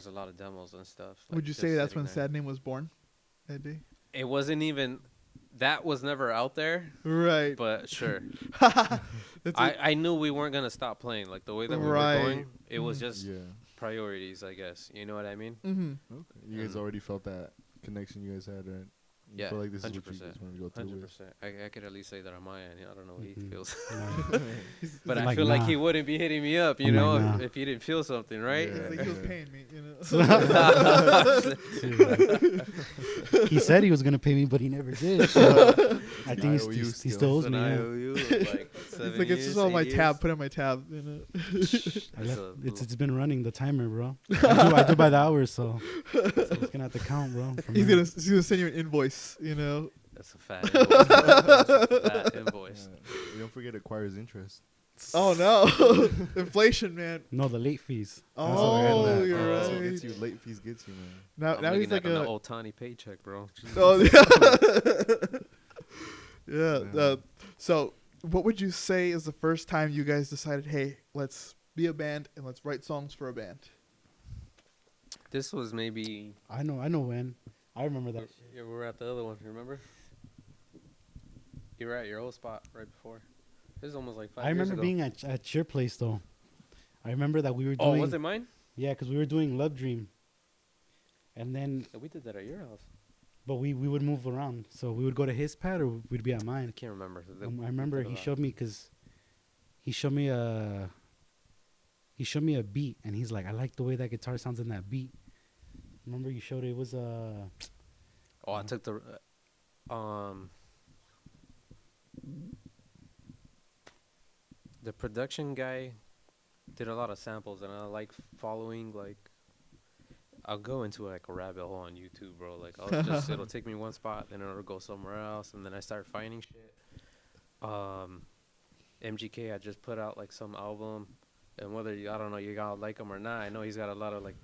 a lot of demos and stuff. like, Would you just say that's sitting when there. Sadname was born? That day. It wasn't even. That was never out there. Right. But sure. That's I knew we weren't gonna stop playing. Like the way that we Right. were going, it was Mhm. just Yeah. priorities, I guess. You know what I mean? Mm-hmm. Okay. You guys And- already felt that connection you guys had, right? You Yeah, feel like this is what you 100%. guys wanted to go through 100%. I could at least say that on my end. I don't know what he Mhm. feels, He's but I like, feel like nah. he wouldn't be hitting me up, I'm like, nah. if he didn't feel something, right? Yeah. Like he was Yeah. paying me, He said he was gonna pay me, but he never did. So I think IOU he still. still owes It's me. an Yeah. IOU of like It's 7 like it's years, just on 8 my years. tab. Put it on my tab. I left, a it's been running the timer, bro. I do by the hours, so it's gonna have to count, bro. from He's there. gonna send you an invoice. That's a fat invoice. Bro. That's a fat invoice. You don't forget it acquires interest. Oh no, inflation, man. No, the late fees. That's what I Oh, had. That- you're that's what right. gets you. Late fees gets you, man. Now I'm now he's looking like at an a old Tawny paycheck, bro. oh yeah. Yeah. Yeah. So, what would you say is the first time you guys decided, hey, let's be a band and let's write songs for a band? This was maybe. I know when. I remember that. Yeah, we were at the other one. You remember? You were at your old spot right before. This is almost like 5 I years remember ago. being at your place though. I remember that we were Oh, doing. was it mine? Yeah, because we were doing Love Dream. And then, Yeah, we did that at your house. but we would move around. So we would go to his pad or we'd be at I mine. can't remember. I remember he showed me because he showed me a beat and he's like, I like the way that guitar sounds in that beat. Remember you showed it was Oh, I took the. The production guy did a lot of samples, and I like following like. I'll go into like a rabbit hole on YouTube, bro. Like it'll take me one spot, then it'll go somewhere else, and then I start finding shit. MGK, I just put out like some album, and whether I don't know you gotta like him or not. I know he's got a lot of like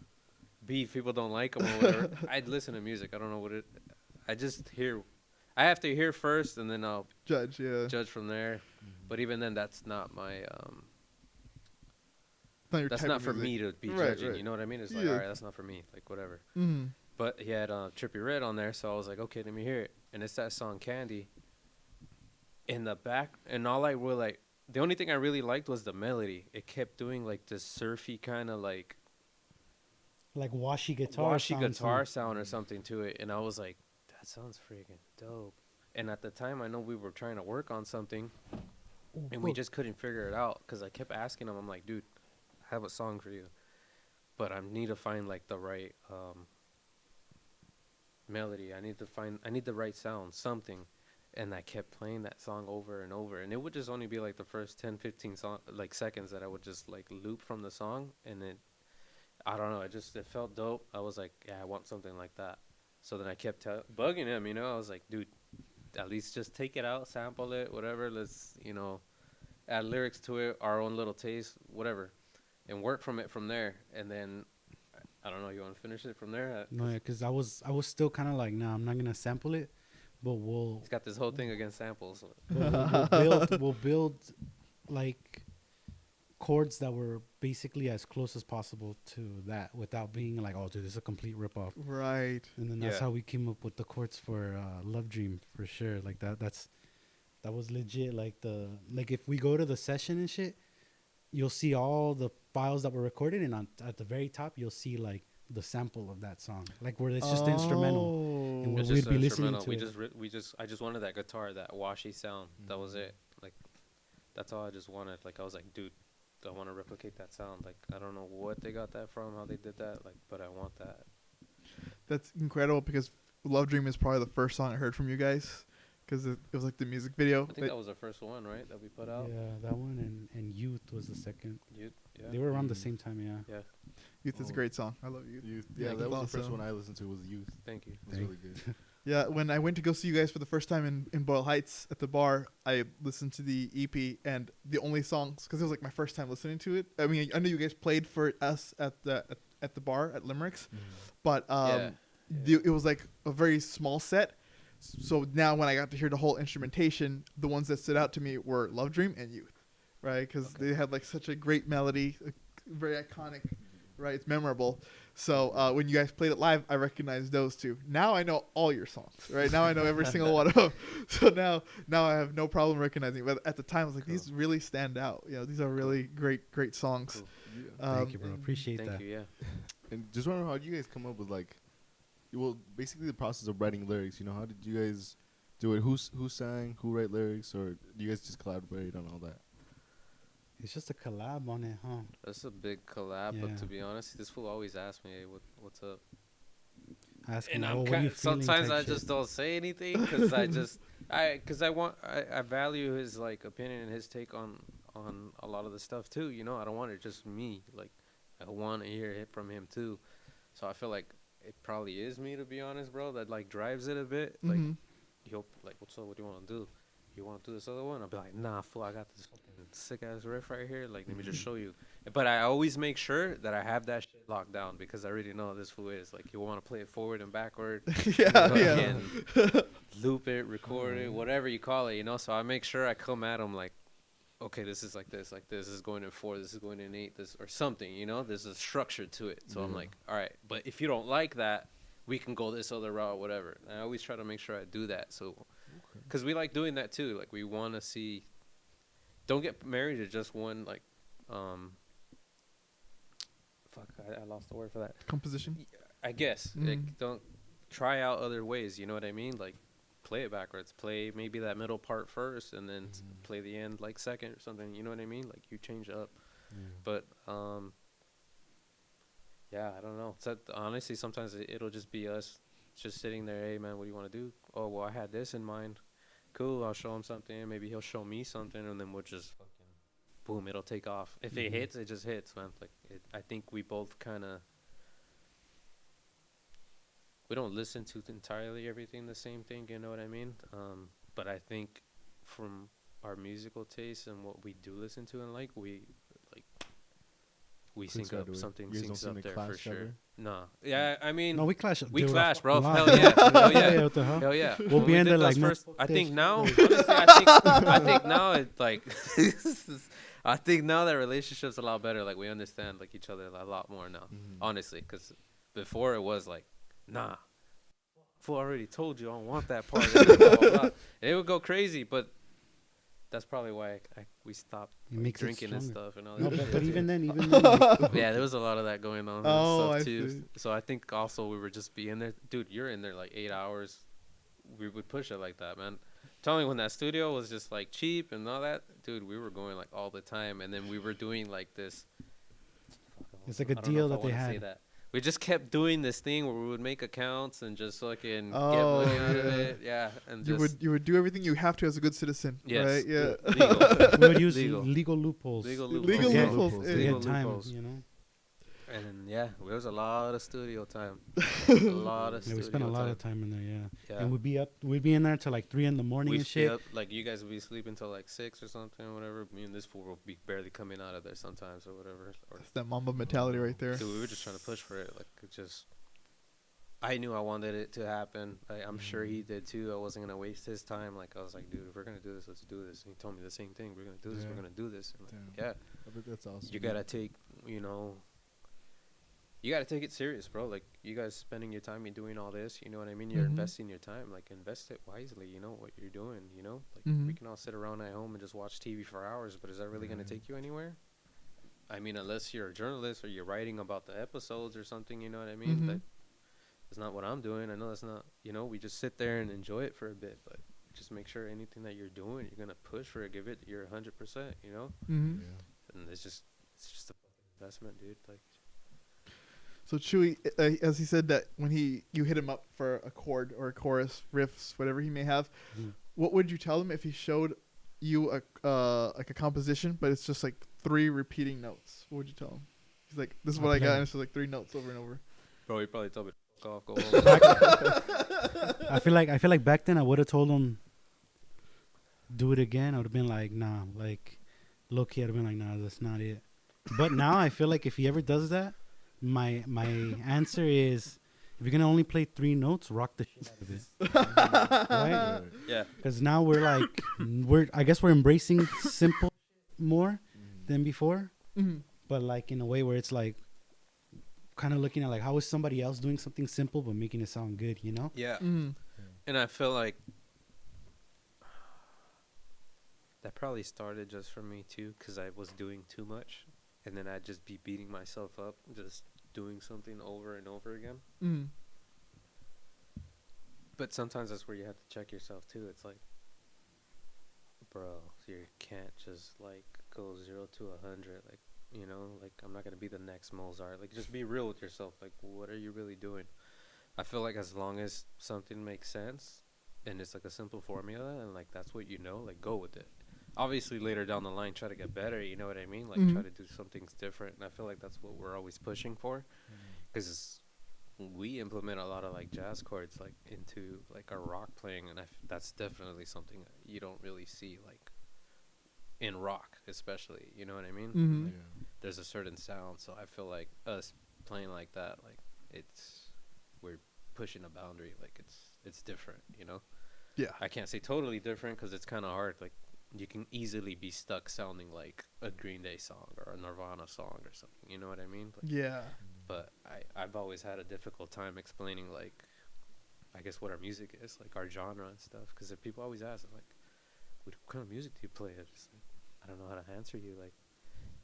beef. People don't like him or whatever. I'd listen to music. I don't know what it. I just hear. I have to hear first, and then I'll Judge, yeah. judge from there. But even then, that's not my not your that's type not of for music. me to be Right, judging. right. You know what I mean? It's like, Yeah. all right, that's not for me. Like, whatever. Mm. But he had Trippie Redd on there, so I was like, okay, let me hear it. And it's that song Candy. In the back, and all I really like, the only thing I really liked was the melody. It kept doing like this surfy kind of like Like washy guitar sound or something to it, and I was like, that sounds freaking dope. And at the time, I know we were trying to work on something, and we just couldn't figure it out because I kept asking him. I'm like, dude, I have a song for you, but I need to find like the right melody. I need the right sound, something. And I kept playing that song over and over, and it would just only be like the first 10, 15 seconds that I would just like loop from the song, and I don't know, it felt dope. I was like, yeah, I want something like that. So then I kept bugging him, I was like, dude, at least just take it out, sample it, whatever. Let's, add lyrics to it, our own little taste, whatever, and work from it from there. And then, I don't know, you want to finish it from there? No, yeah, because I was still kind of like, nah, I'm not gonna sample it, but He's got this whole thing against samples. we'll build like chords that were basically as close as possible to that without being like, oh, dude, this is a complete ripoff. Right. And then that's how we came up with the chords for Love Dream for sure. Like that was legit. Like if we go to the session and shit, you'll see all the files that were recorded, and at the very top you'll see like the sample of that song, like where it's just instrumental, and It's we'd just be listening instrumental. to I just wanted that guitar, that washy sound. That was it. Like, that's all I just wanted. Like, I was like, dude, I want to replicate that sound. Like, I don't know what they got that from, how they did that. Like, but I want that. That's incredible because Love Dream is probably the first song I heard from you guys because it was like the music video. I think that was the first one, right, that we put out. Yeah, that one, and Youth was the second. Yeah. They were around the same time. Yeah. Youth is a great song. I love Youth. Yeah, that was the first awesome. one I listened to was Youth. Thank you. It was really good. Yeah, when I went to go see you guys for the first time in Boyle Heights at the bar, I listened to the EP, and the only songs, because it was like my first time listening to it. I mean, I know you guys played for us at the bar at Limericks, but it was like a very small set. So now when I got to hear the whole instrumentation, the ones that stood out to me were Love Dream and Youth, right? Because they had like such a great melody, very iconic, right? It's memorable. So when you guys played it live, I recognized those two. Now I know all your songs, right? Now I know every single one of them. So now I have no problem recognizing. But at the time, I was like, these really stand out. These are really great songs. Cool. Yeah. Thank you, bro. Appreciate that. Thank you, yeah. And just wondering how you guys come up with basically the process of writing lyrics. How did you guys do it? Who sang? Who write lyrics? Or do you guys just collaborate on all that? It's just a collab on it, huh? That's a big collab, but Yeah. to be honest, this fool always asks me, hey, what's up? Asking, And oh, I'm what are you feeling sometimes type I shit. just don't say anything because I value his like opinion and his take on a lot of the stuff too. I don't want it just me. Like, I want to hear it from him too. So I feel like it probably is me, to be honest, bro, that like drives it a bit. Like, he'll like, what's up? What do you want to do? You want to do this other one? I'll be like, nah, fool, I got this fucking sick ass riff right here. Like, let me just show you. But I always make sure that I have that shit locked down because I already know how this fool is. Like, you want to play it forward and backward. Yeah. Loop it, record it, whatever you call it, So I make sure I come at him like, okay, this is like this. This is going in 4, this is going in 8, this or something, There's a structure to it. So I'm like, all right, but if you don't like that, we can go this other route, whatever. And I always try to make sure I do that. So, because we like doing that too. Like, we want to see. Don't get married to just one. Like, I lost the word for that. Composition. I guess. Like, don't try out other ways. You know what I mean? Like, play it backwards. Play maybe that middle part first, and then play the end like second or something. You know what I mean? Like, you change it up. But yeah, I don't know. So honestly, sometimes it'll just be us just sitting there. Hey, man, what do you want to do? Oh, well, I had this in mind. Cool. I'll show him something. Maybe he'll show me something, and then we'll just fucking boom. It'll take off. If it hits, it just hits, man. Like, I think we both kind of. We don't listen to entirely everything the same thing, you know what I mean? But I think from our musical taste and what we do listen to and like, we sync up. Something syncs up there for sure. Ever? No, yeah, I mean, No, we clash. we dude, clash, bro. a lot. Hell yeah, hell yeah, What the hell? hell yeah. We'll When be we in did there those like, first. man, I fuck think this now, shit. honestly, I think now it like. I think now that relationship's a lot better. Like we understand like each other a lot more now. Honestly, because before it was like, nah, fool already told you I don't want that part. And blah, blah, blah. And it would go crazy, but that's probably why we stopped It makes it drinking and stronger. stuff and all No, that. but even then, like, Yeah, there was a lot of that going on Oh, and I stuff too. see. So I think also we were just being there. Dude, you're in there like 8 hours. We would push it like that, man. Telling you when that studio was just like cheap and all that, dude, we were going like all the time. And then we were doing like this. it's like a I don't know deal if I that they wanna say had. that. We just kept doing this thing where we would make accounts and just fucking get Oh, money out of yeah. it. Yeah. And You just, would do everything you have to as a good citizen, yes, right? Yeah. legal. We would use Legal. legal loopholes. Legal Legal loopholes. loopholes, To yeah. get Legal time, loopholes. you know. And yeah, there was a lot of studio time. A lot of Yeah, studio we spent a lot time. of time in there, yeah. Yeah. And we'd be in there till like 3 in the morning We'd and be shit. up, like you guys would be sleeping till like 6 or something or whatever. Me and this fool will be barely coming out of there sometimes or whatever. Or, That's that Mamba mentality right there. dude, we were just trying to push for it. Like it just, I knew I wanted it to happen. I'm sure he did too. I wasn't gonna waste his time. Like I was like, dude, if we're gonna do this, let's do this. And he told me the same thing. We're gonna do this. Yeah. We're gonna do this. And like, Damn. yeah, I bet that's awesome. you gotta take, you gotta take it serious, bro. Like you guys spending your time in doing all this, you know what I mean? You're Mhm. investing your time. Like invest it wisely. You know what you're doing. You know, like Mhm. we can all sit around at home and just watch TV for hours, but is that really gonna Yeah. take you anywhere? I mean, unless you're a journalist or you're writing about the episodes or something, you know what I mean? Mhm. That's not what I'm doing. I know that's not. We just sit there and enjoy it for a bit, but just make sure anything that you're doing, you're gonna push for it, give it your 100%. You know, Mhm. Yeah. and it's just a fucking investment, dude. Like. So Chewy, as he said that when you hit him up for a chord or a chorus, riffs, whatever he may have, Mhm. what would you tell him if he showed you like a composition, but it's just like 3 repeating notes? What would you tell him? He's like, "This is what I got," and it's just like 3 notes over and over. Bro, he probably told me to fuck off, go home. I feel like back then I would have told him do it again. I would have been like, nah, like low key I'd have been like, nah, that's not it. But now I feel like if he ever does that, my answer is if you're gonna only play 3 notes, rock the shit out of it. Right? Yeah. Because now I guess we're embracing simple more than before. Mm-hmm. But like in a way where it's like kind of looking at like how is somebody else doing something simple but making it sound good, you know? Yeah. Mm-hmm. And I feel like that probably started just for me too, because I was doing too much, and then I'd just be beating myself up, just doing something over and over again. Mm-hmm. But sometimes that's where you have to check yourself too. It's like, bro, you can't just like go 0 to 100. Like, like I'm not gonna be the next Mozart. Like, just be real with yourself. Like, what are you really doing? I feel like as long as something makes sense and it's like a simple formula and like that's what like go with it. Obviously later down the line try to get better, you know what I mean? Like Mhm. try to do something different, and I feel like that's what we're always pushing for, because we implement a lot of like jazz chords like into like our rock playing, and that's definitely something that you don't really see like in rock, especially, you know what I mean? Mm-hmm. Yeah. There's a certain sound, so I feel like us playing like that, like we're pushing a boundary, like it's different, you know? Yeah. I can't say totally different because it's kind of hard. Like you can easily be stuck sounding like a Green Day song or a Nirvana song or something, you know what I mean? Like, Yeah. but I've always had a difficult time explaining like I guess what our music is, like our genre and stuff, because if people always ask like what kind of music do you play, I just like I don't know how to answer you. Like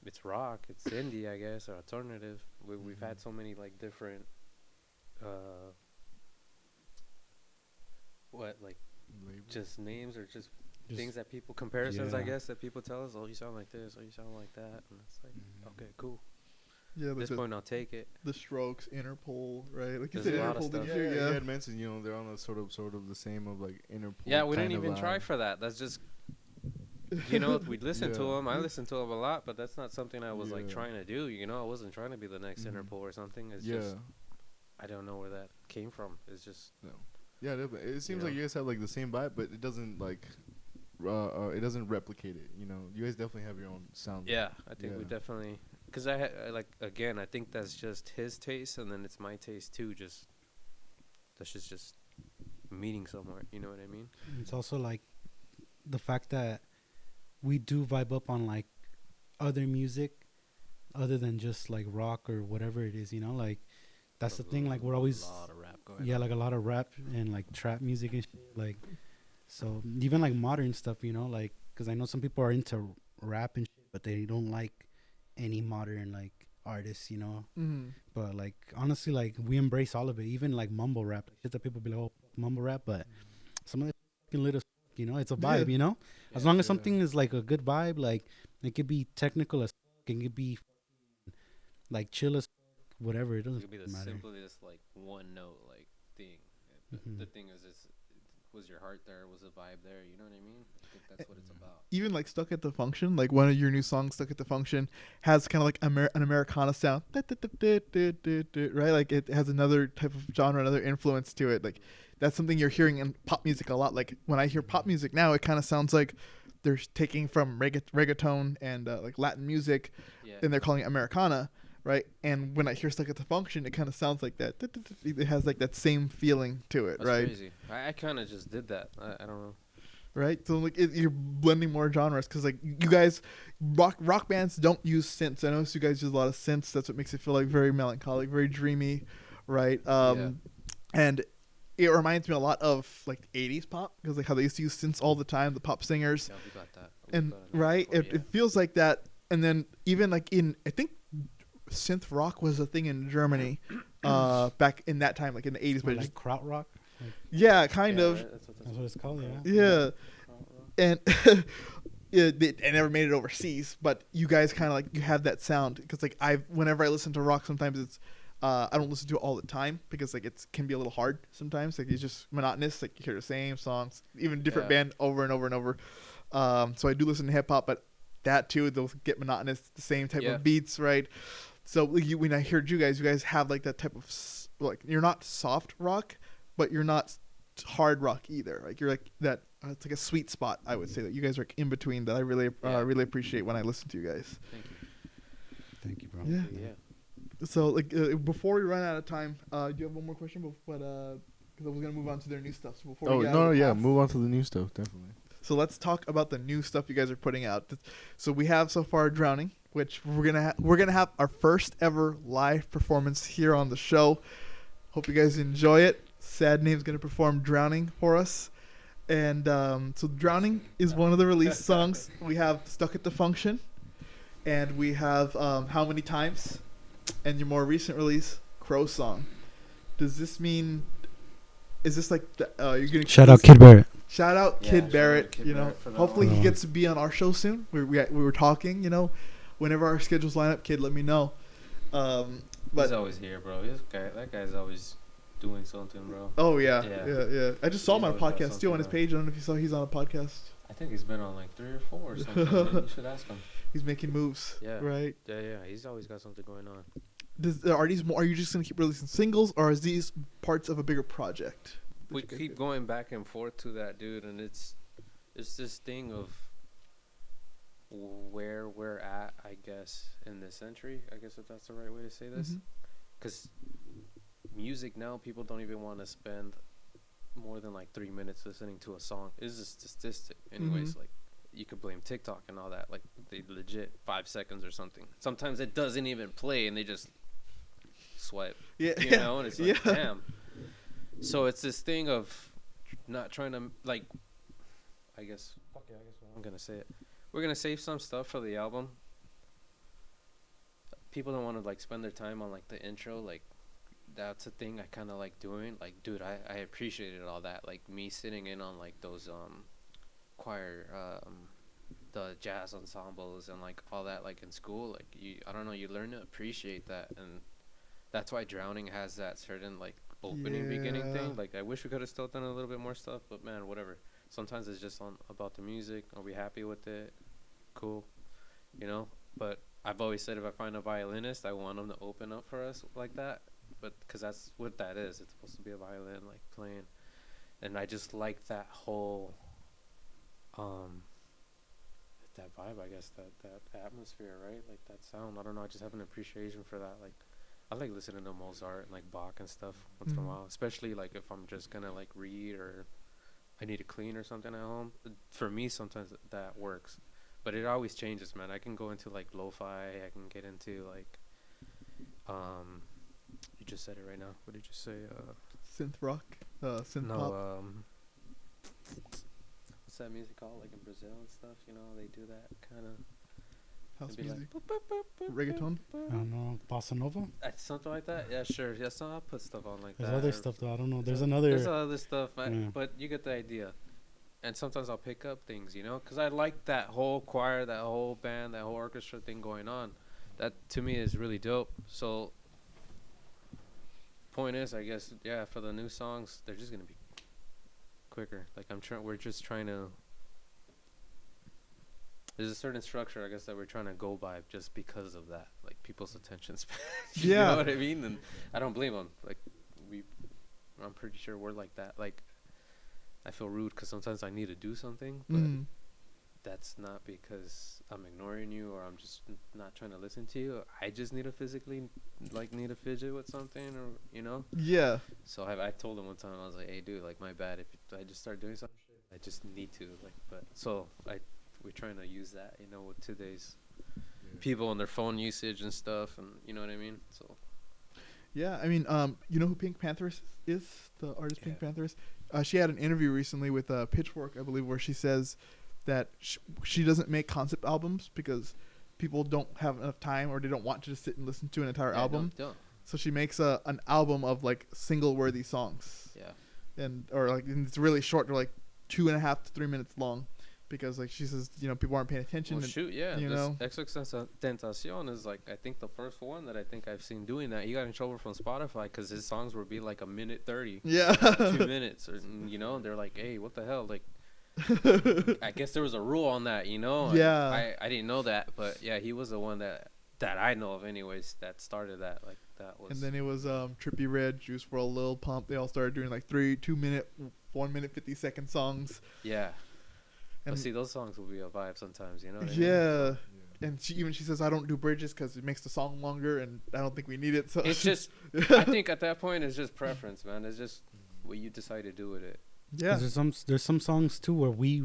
it's rock, it's indie, I guess, or alternative. We've had so many like different just names or just things that people comparisons, I yeah. guess, that people tell us, oh, you sound like this, or you sound like that, and it's like, okay, cool. Yeah. At Like this point, I'll take it. the Strokes, Interpol, right? Like you There's said, a lot of Interpol. Did stuff. you Yeah, hear? you Yeah. had mentioned, they're on the sort of the same of like Interpol. Yeah, we didn't kind of even try vibe. for that. That's just, we'd listen to Yeah. them. I listened to them a lot, but that's not something I was like Yeah. trying to do. I wasn't trying to be the next Interpol or something. It's Yeah. just, I don't know where that came from. It's just, No. Yeah, definitely. It seems Yeah. like you guys have like the same vibe, but it doesn't like, it doesn't replicate it. You guys definitely have your own sound. yeah, I think we Yeah. definitely, because again, I think that's just his taste, and then it's my taste too. That's just meeting somewhere. You know what I mean? It's also like the fact that we do vibe up on like other music other than just like rock or whatever it is, you know, like that's the thing, like we're always a lot of rap going yeah, on. like a lot of rap and like trap music and shit, like so even like modern stuff, you know, like because I know some people are into rap and shit, but they don't like any modern like artists, you know. Mm. But like honestly, like we embrace all of it, even like mumble rap, like, shit that people be like, oh, mumble rap, but some of it fucking lit as fuck, you know, it's a Yeah. vibe, you know. As Yeah, long as true. something is like a good vibe, like it could be technical as fuck, it could be like chill as fuck, whatever, it It doesn't could be the fucking matter. simplest like one note like thing. Mhm. The thing is, was your heart there? Was the vibe there? You know what I mean? I think that's what it's about. Even like Stuck at the Function, like one of your new songs, Stuck at the Function, has kind of like an Americana sound, right? Like it has another type of genre, another influence to it. Like that's something you're hearing in pop music a lot. Like when I hear pop music now, it kind of sounds like they're taking from reggaeton and like Latin music, Yeah. and they're calling it Americana, right? And when I hear Stuck at the Function, it kind of sounds like that. It has like that same feeling to it, That's right? crazy. I kind of just did that. I don't know. Right, so like you're blending more genres because like you guys, rock bands don't use synths. I notice you guys use a lot of synths. That's what makes it feel like very melancholic, very dreamy, right? And it reminds me a lot of like 80s pop because like how they used to use synths all the time, the pop singers, Yeah, we got that. and got that right, before, it feels like that. And then even like in I think synth rock was a thing in Germany, back in that time, like in the 80s, but Or it like just, krautrock, like, yeah, kind Yeah, of, right? that's what it's called, yeah. yeah. Krautrock. And it never made it overseas, but you guys kind of like you have that sound because like whenever I listen to rock, sometimes it's I don't listen to it all the time because like it can be a little hard sometimes. Like it's just monotonous. Like you hear the same songs, even different Yeah. band over and over and over. So I do listen to hip hop, but that too, they'll get monotonous. The same type Yeah. of beats, right? So like, when I heard you guys have like that type of like you're not soft rock, but you're not hard rock either. Like you're like that. It's like a sweet spot, I would say, that you guys are in between. That I really, Yeah. really appreciate when I listen to you guys. Thank you. Thank you, bro. Yeah. Yeah. So like before we run out of time, do you have one more question? But because I was gonna move on to their new stuff. So before Oh we get out of no, the yeah, past- move on to the new stuff, definitely. So let's talk about the new stuff you guys are putting out. So we have so far Drowning, which we're gonna have our first ever live performance here on the show. Hope you guys enjoy it. Sadname's gonna perform Drowning for us. And so Drowning is one of the released songs. We have Stuck at the Function, and we have How Many Times, and your more recent release, Crow Song. Does this mean, is this like, you're going to... Shout out Kid Barrett. Shout out Yeah, Kid shout Barrett, out Kid you know. Barrett for that Hopefully one. he gets to be on our show soon. We were talking, you know. Whenever our schedules line up, Kid, let me know. He's But always here, bro. That guy's always doing something, bro. oh yeah, Yeah. yeah. I just saw him He's on a always got podcast too on his something, page. I don't know if you saw he's on a podcast. I think he's been on like 3 or 4 or something. Man. You should ask him. He's making moves. Yeah. Right. Yeah. He's always got something going on. Are these more? Are you just gonna keep releasing singles, or is these parts of a bigger project? We keep going back and forth to that, dude, and it's this thing of where we're at, I guess, in this century. I guess if that's the right way to say this, Mhm. because music now, people don't even want to spend more than like 3 minutes listening to a song. It's a statistic, anyways. Mhm. Like you could blame TikTok and all that. Like they legit 5 seconds or something. Sometimes it doesn't even play, and they just swipe. Yeah. You know, and it's like, Yeah. damn. So it's this thing of not trying to, like, I guess I'm gonna say it. We're gonna save some stuff for the album. People don't want to like spend their time on like the intro. Like that's a thing I kind of like doing. Like, dude, I appreciated all that. Like me sitting in on like those choir the jazz ensembles and like all that like in school. Like I don't know, you learn to appreciate that, and that's why Drowning has that certain like opening beginning Yeah. thing. Like I wish we could have still done a little bit more stuff, but man, whatever. Sometimes it's just about the music. Are we happy with it? Cool, you know. But I've always said if I find a violinist, I want them to open up for us like that. But because that's what that is. It's supposed to be a violin like playing, and I just like that whole that vibe. I guess that atmosphere, right? Like that sound. I don't know. I just have an appreciation for that. Like I like listening to Mozart and like Bach and stuff once in a Mhm. while, especially like if I'm just gonna like read or I need to clean or something at home. For me, sometimes that works. But it always changes, man. I can go into like lo-fi. I can get into like, you just said it right now. What did you say? Synth rock, synth No, pop. what's that music called? Like in Brazil and stuff, you know, they do that kind of. House It'd be music, like, reggaeton. I don't know, bossa nova. something like that. Yeah, sure. Yeah, so I'll put stuff on like There's that. other or stuff though. I don't know. There's There's another. other stuff, Yeah. but you get the idea. And sometimes I'll pick up things, you know, because I like that whole choir, that whole band, that whole orchestra thing going on. That to me is really dope. So, point is, I guess, yeah, for the new songs, they're just gonna be quicker. Like we're just trying to. There's a certain structure, I guess, that we're trying to go by just because of that, like people's attention span. You Yeah. know what I mean? And I don't blame them. Like I'm pretty sure we're like that. Like I feel rude because sometimes I need to do something, but Mm. that's not because I'm ignoring you or I'm just not trying to listen to you. I just need to physically, like, need to fidget with something, or you know. Yeah. So I told him one time, I was like, hey, dude, like, my bad if I just start doing something. I just need to, like, but so we're trying to use that, you know, with today's people and their phone usage and stuff, and you know what I mean. So Yeah, I mean, you know who Pink Panthers is? The artist Pink Yeah. Panthers. She had an interview recently with Pitchfork, I believe, where she says that she doesn't make concept albums because people don't have enough time or they don't want to just sit and listen to an entire yeah, album. don't. So she makes an album of like single worthy songs, Yeah. and it's really short. They're like 2.5 to 3 minutes long, because like she says, you know, people aren't paying attention. Well, and, shoot, yeah. you This know. Tentacion is like, I think the first one that I think I've seen doing that. He got in trouble from Spotify because his songs would be like a minute 30, Yeah. 2 minutes, or you know, and they're like, hey, what the hell, like. I guess there was a rule on that, you know. Yeah. I didn't know that, but yeah, he was the one that I know of, anyways, that started that. Like that was. And then it was Trippie Redd, Juice WRLD, Lil Pump. They all started doing like 2 minute, 1 minute 50-second songs. Yeah. And But see, those songs will be a vibe sometimes, you know what I mean? yeah. And she says, I don't do bridges because it makes the song longer, and I don't think we need it. So It's just, I think at that point it's just preference, man. It's just what you decide to do with it. yeah. There's some songs too where we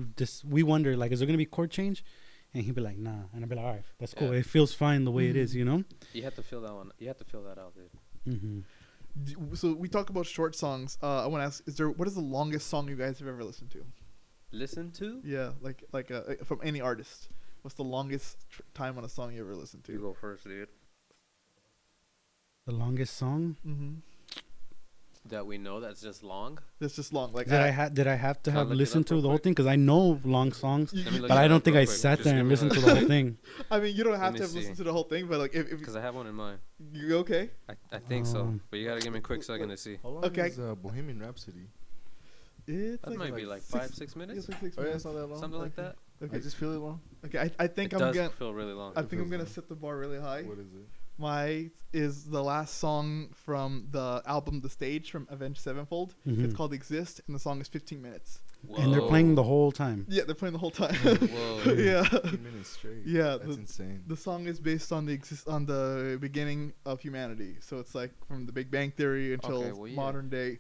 wonder, like, is there gonna be chord change? And he'd be like, nah, and I'd be like, all right, that's cool. Yeah. It feels fine the way it is, you know. You have to feel that one. You have to feel that out, dude. Mm-hmm. So we talk about short songs. I want to ask, what is the longest song you guys have ever listened to? Listen to? Yeah, like from any artist. What's the longest time on a song you ever listened You to? go first, dude. The longest song Mm-hmm. That we know that's just long. That's just long. Like did I have to Can I have look it listened up to real the whole quick? thing, because I know long songs, Let me look but it I don't up think real I quick. sat Just there give and me listened to like- the whole thing. I mean, you don't have me to have see. listened to the whole thing, but like if Because I have one in mind. you okay? I think so. Um, But you gotta give me a quick second to see. How long Okay. is Bohemian Rhapsody? It's That like, might be like 5-6 minutes. it's like 6 Oh yeah, minutes. it's not that long. Something like that. Okay. I just feel it long. Okay. I think It I'm does gonna feel really long. I think I'm feels gonna long. set the bar really high. What is it? My is the last song from the album The Stage from Avenged Sevenfold. Mhm. It's called Exist, and the song is 15 minutes. And they're playing the whole time. Yeah, they're playing the whole time. Whoa. yeah. 15 minutes straight. Yeah, That's insane. The song is based on the beginning of humanity. So it's like from the Big Bang Theory until Okay, well, yeah. modern day.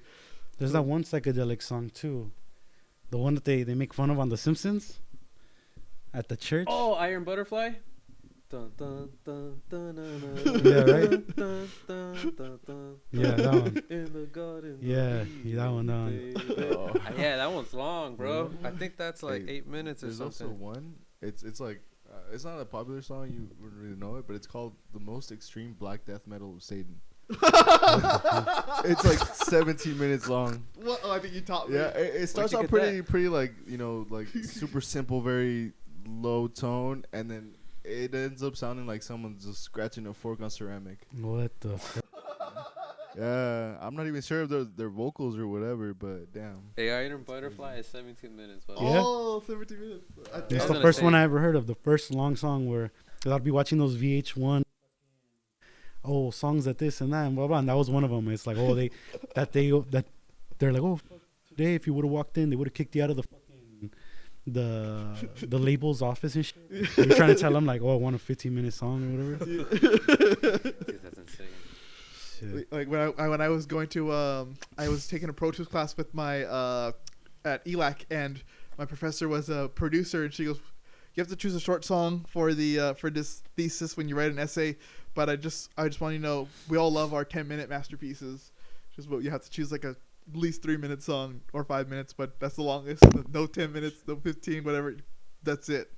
There's that one psychedelic song too, the one that they make fun of on The Simpsons, at the church. Oh, Iron Butterfly. Dun, dun, dun, dun, dun, dun, Yeah, right? dun, dun, dun, dun, Yeah, that one. In the garden. Yeah, of that one, that one. Eden, baby. Yeah, that one's long, bro. I think that's like Hey, 8 minutes or There's also something. one. It's like it's not a popular song. You wouldn't really know it, but it's called "The Most Extreme Black Death Metal of Satan." It's like 17 minutes long. What? Oh, I think you taught me. Yeah, it starts you out get pretty like, you know, like super simple, very low tone, and then it ends up sounding like someone's just scratching a fork on ceramic. What the? Yeah, I'm not even sure if they're vocals or whatever, but damn. Hey, Iron Butterfly is 17 minutes. But Yeah. Oh, 17 minutes. I It's was the gonna first say- one I ever heard of. The first long song where, cause I'd be watching those VH1. Oh, songs that this and that and blah blah. And that was one of them. It's like, oh, they're like, oh, fuck, today if you would have walked in, they would have kicked you out of the fucking the label's office and shit. You're trying to tell them like, oh, I want a 15-minute song or whatever. Dude, that's insane. Shit. Like when I was going to I was taking a Pro Tools class with my at ELAC, and my professor was a producer, and she goes, you have to choose a short song for the for this thesis when you write an essay. But I just want you to know we all love our 10-minute masterpieces. Just what you have to choose like a at least 3-minute song or 5 minutes, but that's the longest. No 10 minutes, no 15, whatever. That's it.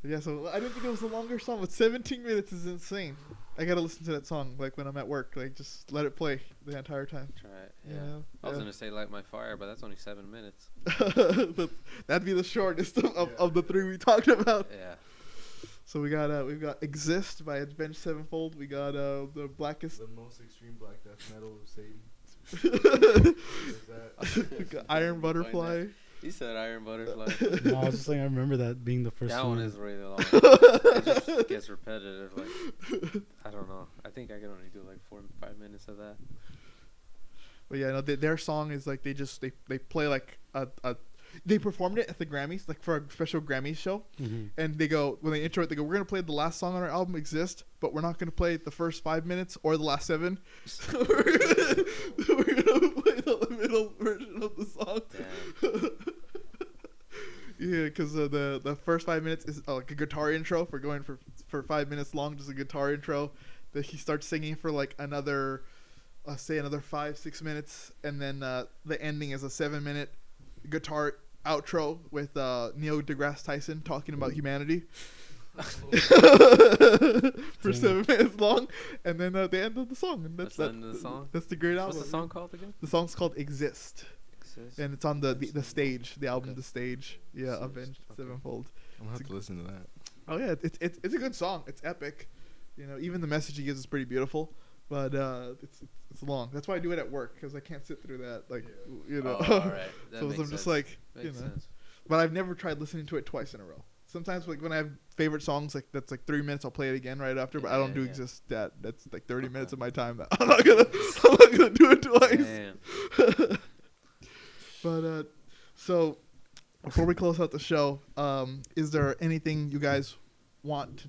Yeah, so I didn't think it was a longer song, but 17 minutes is insane. I gotta listen to that song like when I'm at work. Like just let it play the entire time. Try it. Yeah. Yeah, I was yeah. gonna say Light My Fire, but that's only 7 minutes. That'd be the shortest of the three we talked about. Yeah. So we've got Exist by Avenged Sevenfold. We got the Blackest. The most extreme black death metal of Satan. We got Iron Butterfly. He said Iron Butterfly. No, I was just saying, I remember that being the first That one. one is really long. It just gets repetitive. Like, I don't know. I think I can only do like 4 or 5 minutes of that. But yeah, no, their song is like they play like they performed it at the Grammys, like for a special Grammys show. Mm-hmm. And they go, when they intro it, they go, we're going to play the last song on our album, Exist, but we're not going to play the first 5 minutes or the last 7. So we're going to play the middle version of the song. Damn. Yeah, because the first 5 minutes is like a guitar intro for going for 5 minutes long, just a guitar intro. That he starts singing for like another, say another 5-6 minutes. And then the ending is a 7-minute guitar outro with Neil deGrasse Tyson talking about humanity for 7 minutes long, and then the end of the song, and that's the end of the song. That's the great album. What's the song called again? The song's called Exist, Exist. and it's on the stage, the album, Okay. The Stage. Yeah, Exist. Avenged Okay. Sevenfold. I'm gonna have to listen to that. Oh yeah, it's a good song. It's epic. You know, even the message he gives is pretty beautiful. But it's long. That's why I do it at work, because I can't sit through that. Like, you know. Oh, all right. That So makes I'm just sense. like, Makes you know. sense. But I've never tried listening to it twice in a row. Sometimes, like when I have favorite songs, like that's like 3 minutes, I'll play it again right after. But I don't do Yeah. Exist. That's like 30 minutes of my time. That I'm not gonna do it twice. Damn. But so before we close out the show, is there anything you guys want to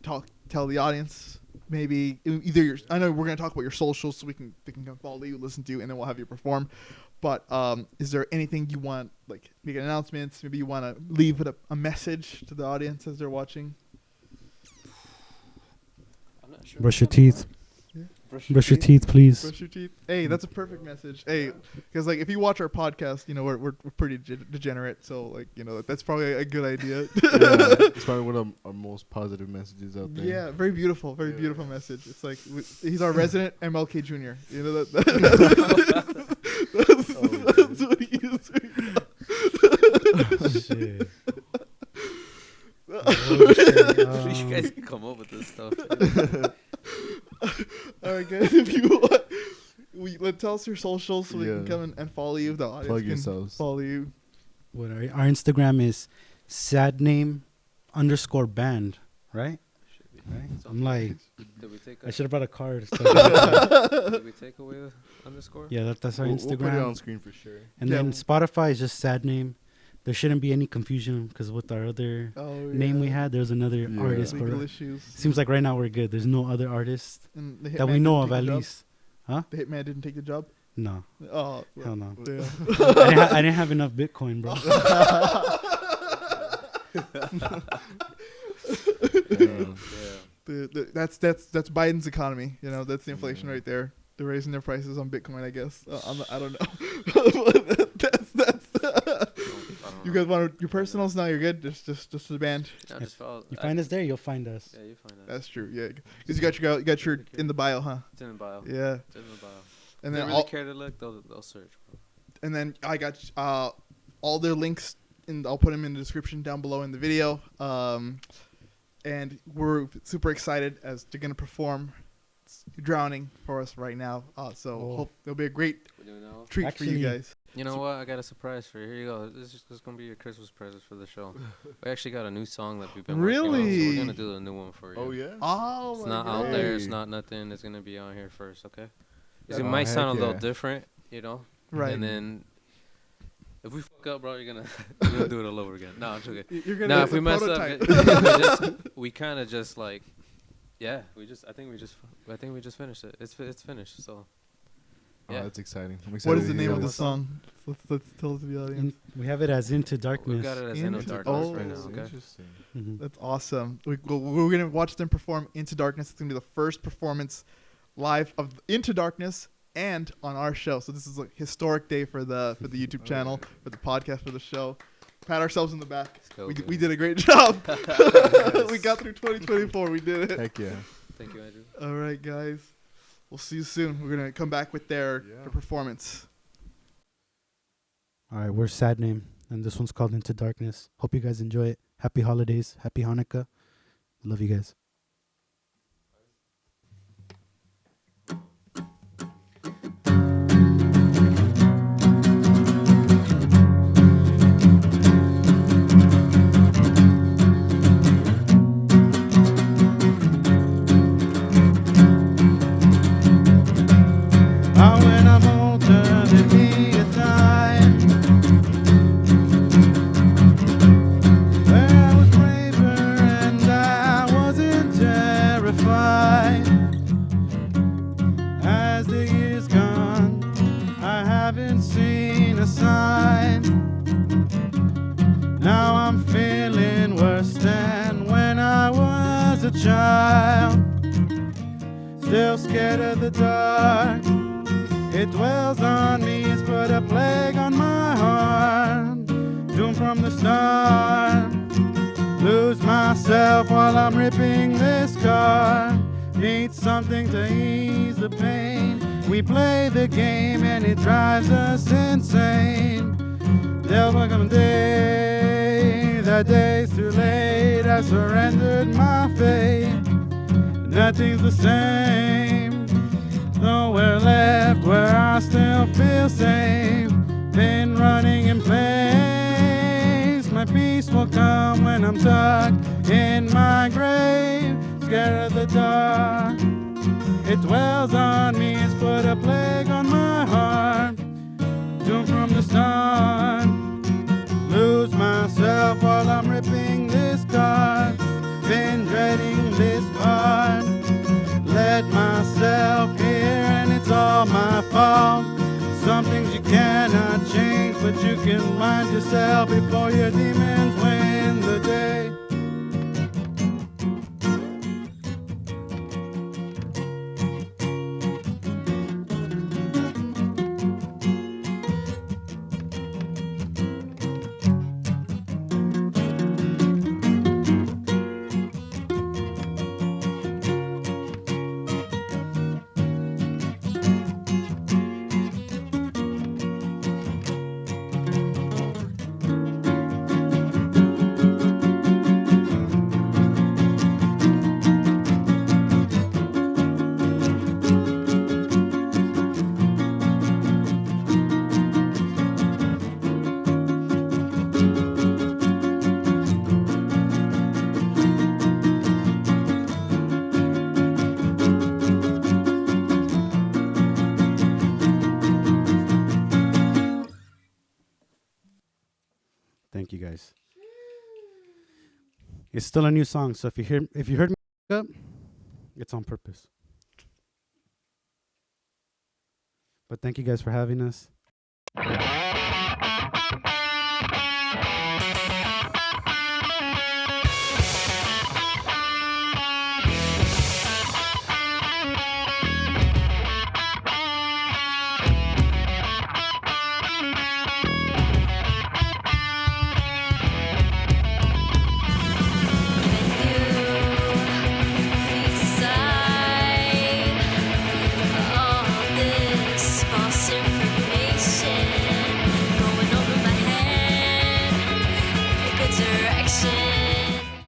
tell the audience? Maybe either your, I know we're gonna talk about your socials, so they can come follow you, listen to you, and then we'll have you perform. But is there anything you want, like make announcements? Maybe you want to leave a message to the audience as they're watching. I'm not sure. Brush your teeth. Yeah. Brush your teeth, please. Brush your teeth. Hey, that's a perfect message. Hey, because like if you watch our podcast, you know we're pretty degenerate, so like you know that's probably a good idea. Yeah, it's probably one of our most positive messages out there. Yeah, very beautiful message. It's like he's our resident MLK Jr. You know that. That's what he is. Shit. You guys can come up with this stuff. All right, guys. If you want, tell us your socials so we can come and follow you. The audience Plug can yourselves. follow you. What our Instagram is Sadname_band, right? Right. I'm like, Did we take I should have brought a card. did we take away the underscore? Yeah, that's our We'll Instagram. put it on screen for sure. And Yeah. then Spotify is just Sadname. There shouldn't be any confusion because with our other name we had, there's another Yeah. artist. legal But issues. seems like right now we're good. There's no other artist And the that Hitman we know didn't of take at the job? least. Huh? The Hitman didn't take the job. No. Oh, Hell no. damn. I didn't have enough Bitcoin, bro. Yeah. Yeah. That's Biden's economy. You know, that's the inflation right there. They're raising their prices on Bitcoin, I guess. I don't know. that's. You guys want your personals? No, you're good. Just the band. I just felt. You find us there, you'll find us. Yeah, you find us. That's true. Yeah, because you got your in the bio, huh? It's in the bio. Yeah. It's in the bio. And If then they really care to look, they'll search, bro. and then I got all their links I'll put them in the description down below in the video. And we're super excited as they're gonna perform Drowning for us right now. So hope it'll be a great We're doing that one? treat for you Actually- guys. You know what? I got a surprise for you. Here you go. This is gonna be your Christmas present for the show. We actually got a new song that we've been working on, so Really? we're gonna do a new one for you. Oh yeah. Oh, It's my not God. out there. It's Hey. not nothing. It's gonna be on here first, okay? 'Cause Yeah. it Oh, might sound a heck little yeah. different, you know. Right. And then if we fuck up, bro, you're gonna do it all over again. No, I'm joking. You're gonna Now, it's if we a mess up, prototype. we kind of just like, yeah, I think we just finished it. It's finished. So Oh, Yeah. that's exciting. I'm What excited is the to name hear of the what- song? Let's tell it to the audience. We have it as Into We Darkness. got it as Into Into Darkness right now. Darkness. Okay. Interesting. Mhm. That's awesome. We're gonna watch them perform Into Darkness. It's gonna be the first performance live of Into Darkness and on our show. So this is a historic day for the YouTube channel, for the podcast, for the show. Pat ourselves in the back. Let's go, We dude. did a great job. Yes. We got through 2024. We did it. Heck yeah. Thank you, Andrew. All right, guys. We'll see you soon. We're gonna come back with their Yeah. performance. All right, we're Sadname, and this one's called Into Darkness. Hope you guys enjoy it. Happy holidays. Happy Hanukkah. Love you guys. When I'm older than me at time, where I was braver and I wasn't terrified. As the years gone, I haven't seen a sign. Now I'm feeling worse than when I was a child. Still scared of the dark. It dwells on me, it's put a plague on my heart. Doomed from the start. Lose myself while I'm ripping this car. Need something to ease the pain. We play the game and it drives us insane. There'll come a day, that day's too late. I surrendered my fate. Nothing's the same. Nowhere left where I still feel safe. Been running in place. My peace will come when I'm tucked in my grave. Scared of the dark. It dwells on me. It's put a plague on my heart. Doomed from the start. Lose myself while I'm ripping this card. Been dreading this part. Let myself here and it's all my fault. Some things you cannot change, but you can mind yourself before your demons win the day. Thank you guys. It's still a new song, so if you heard me up, it's on purpose. But thank you guys for having us. Direction.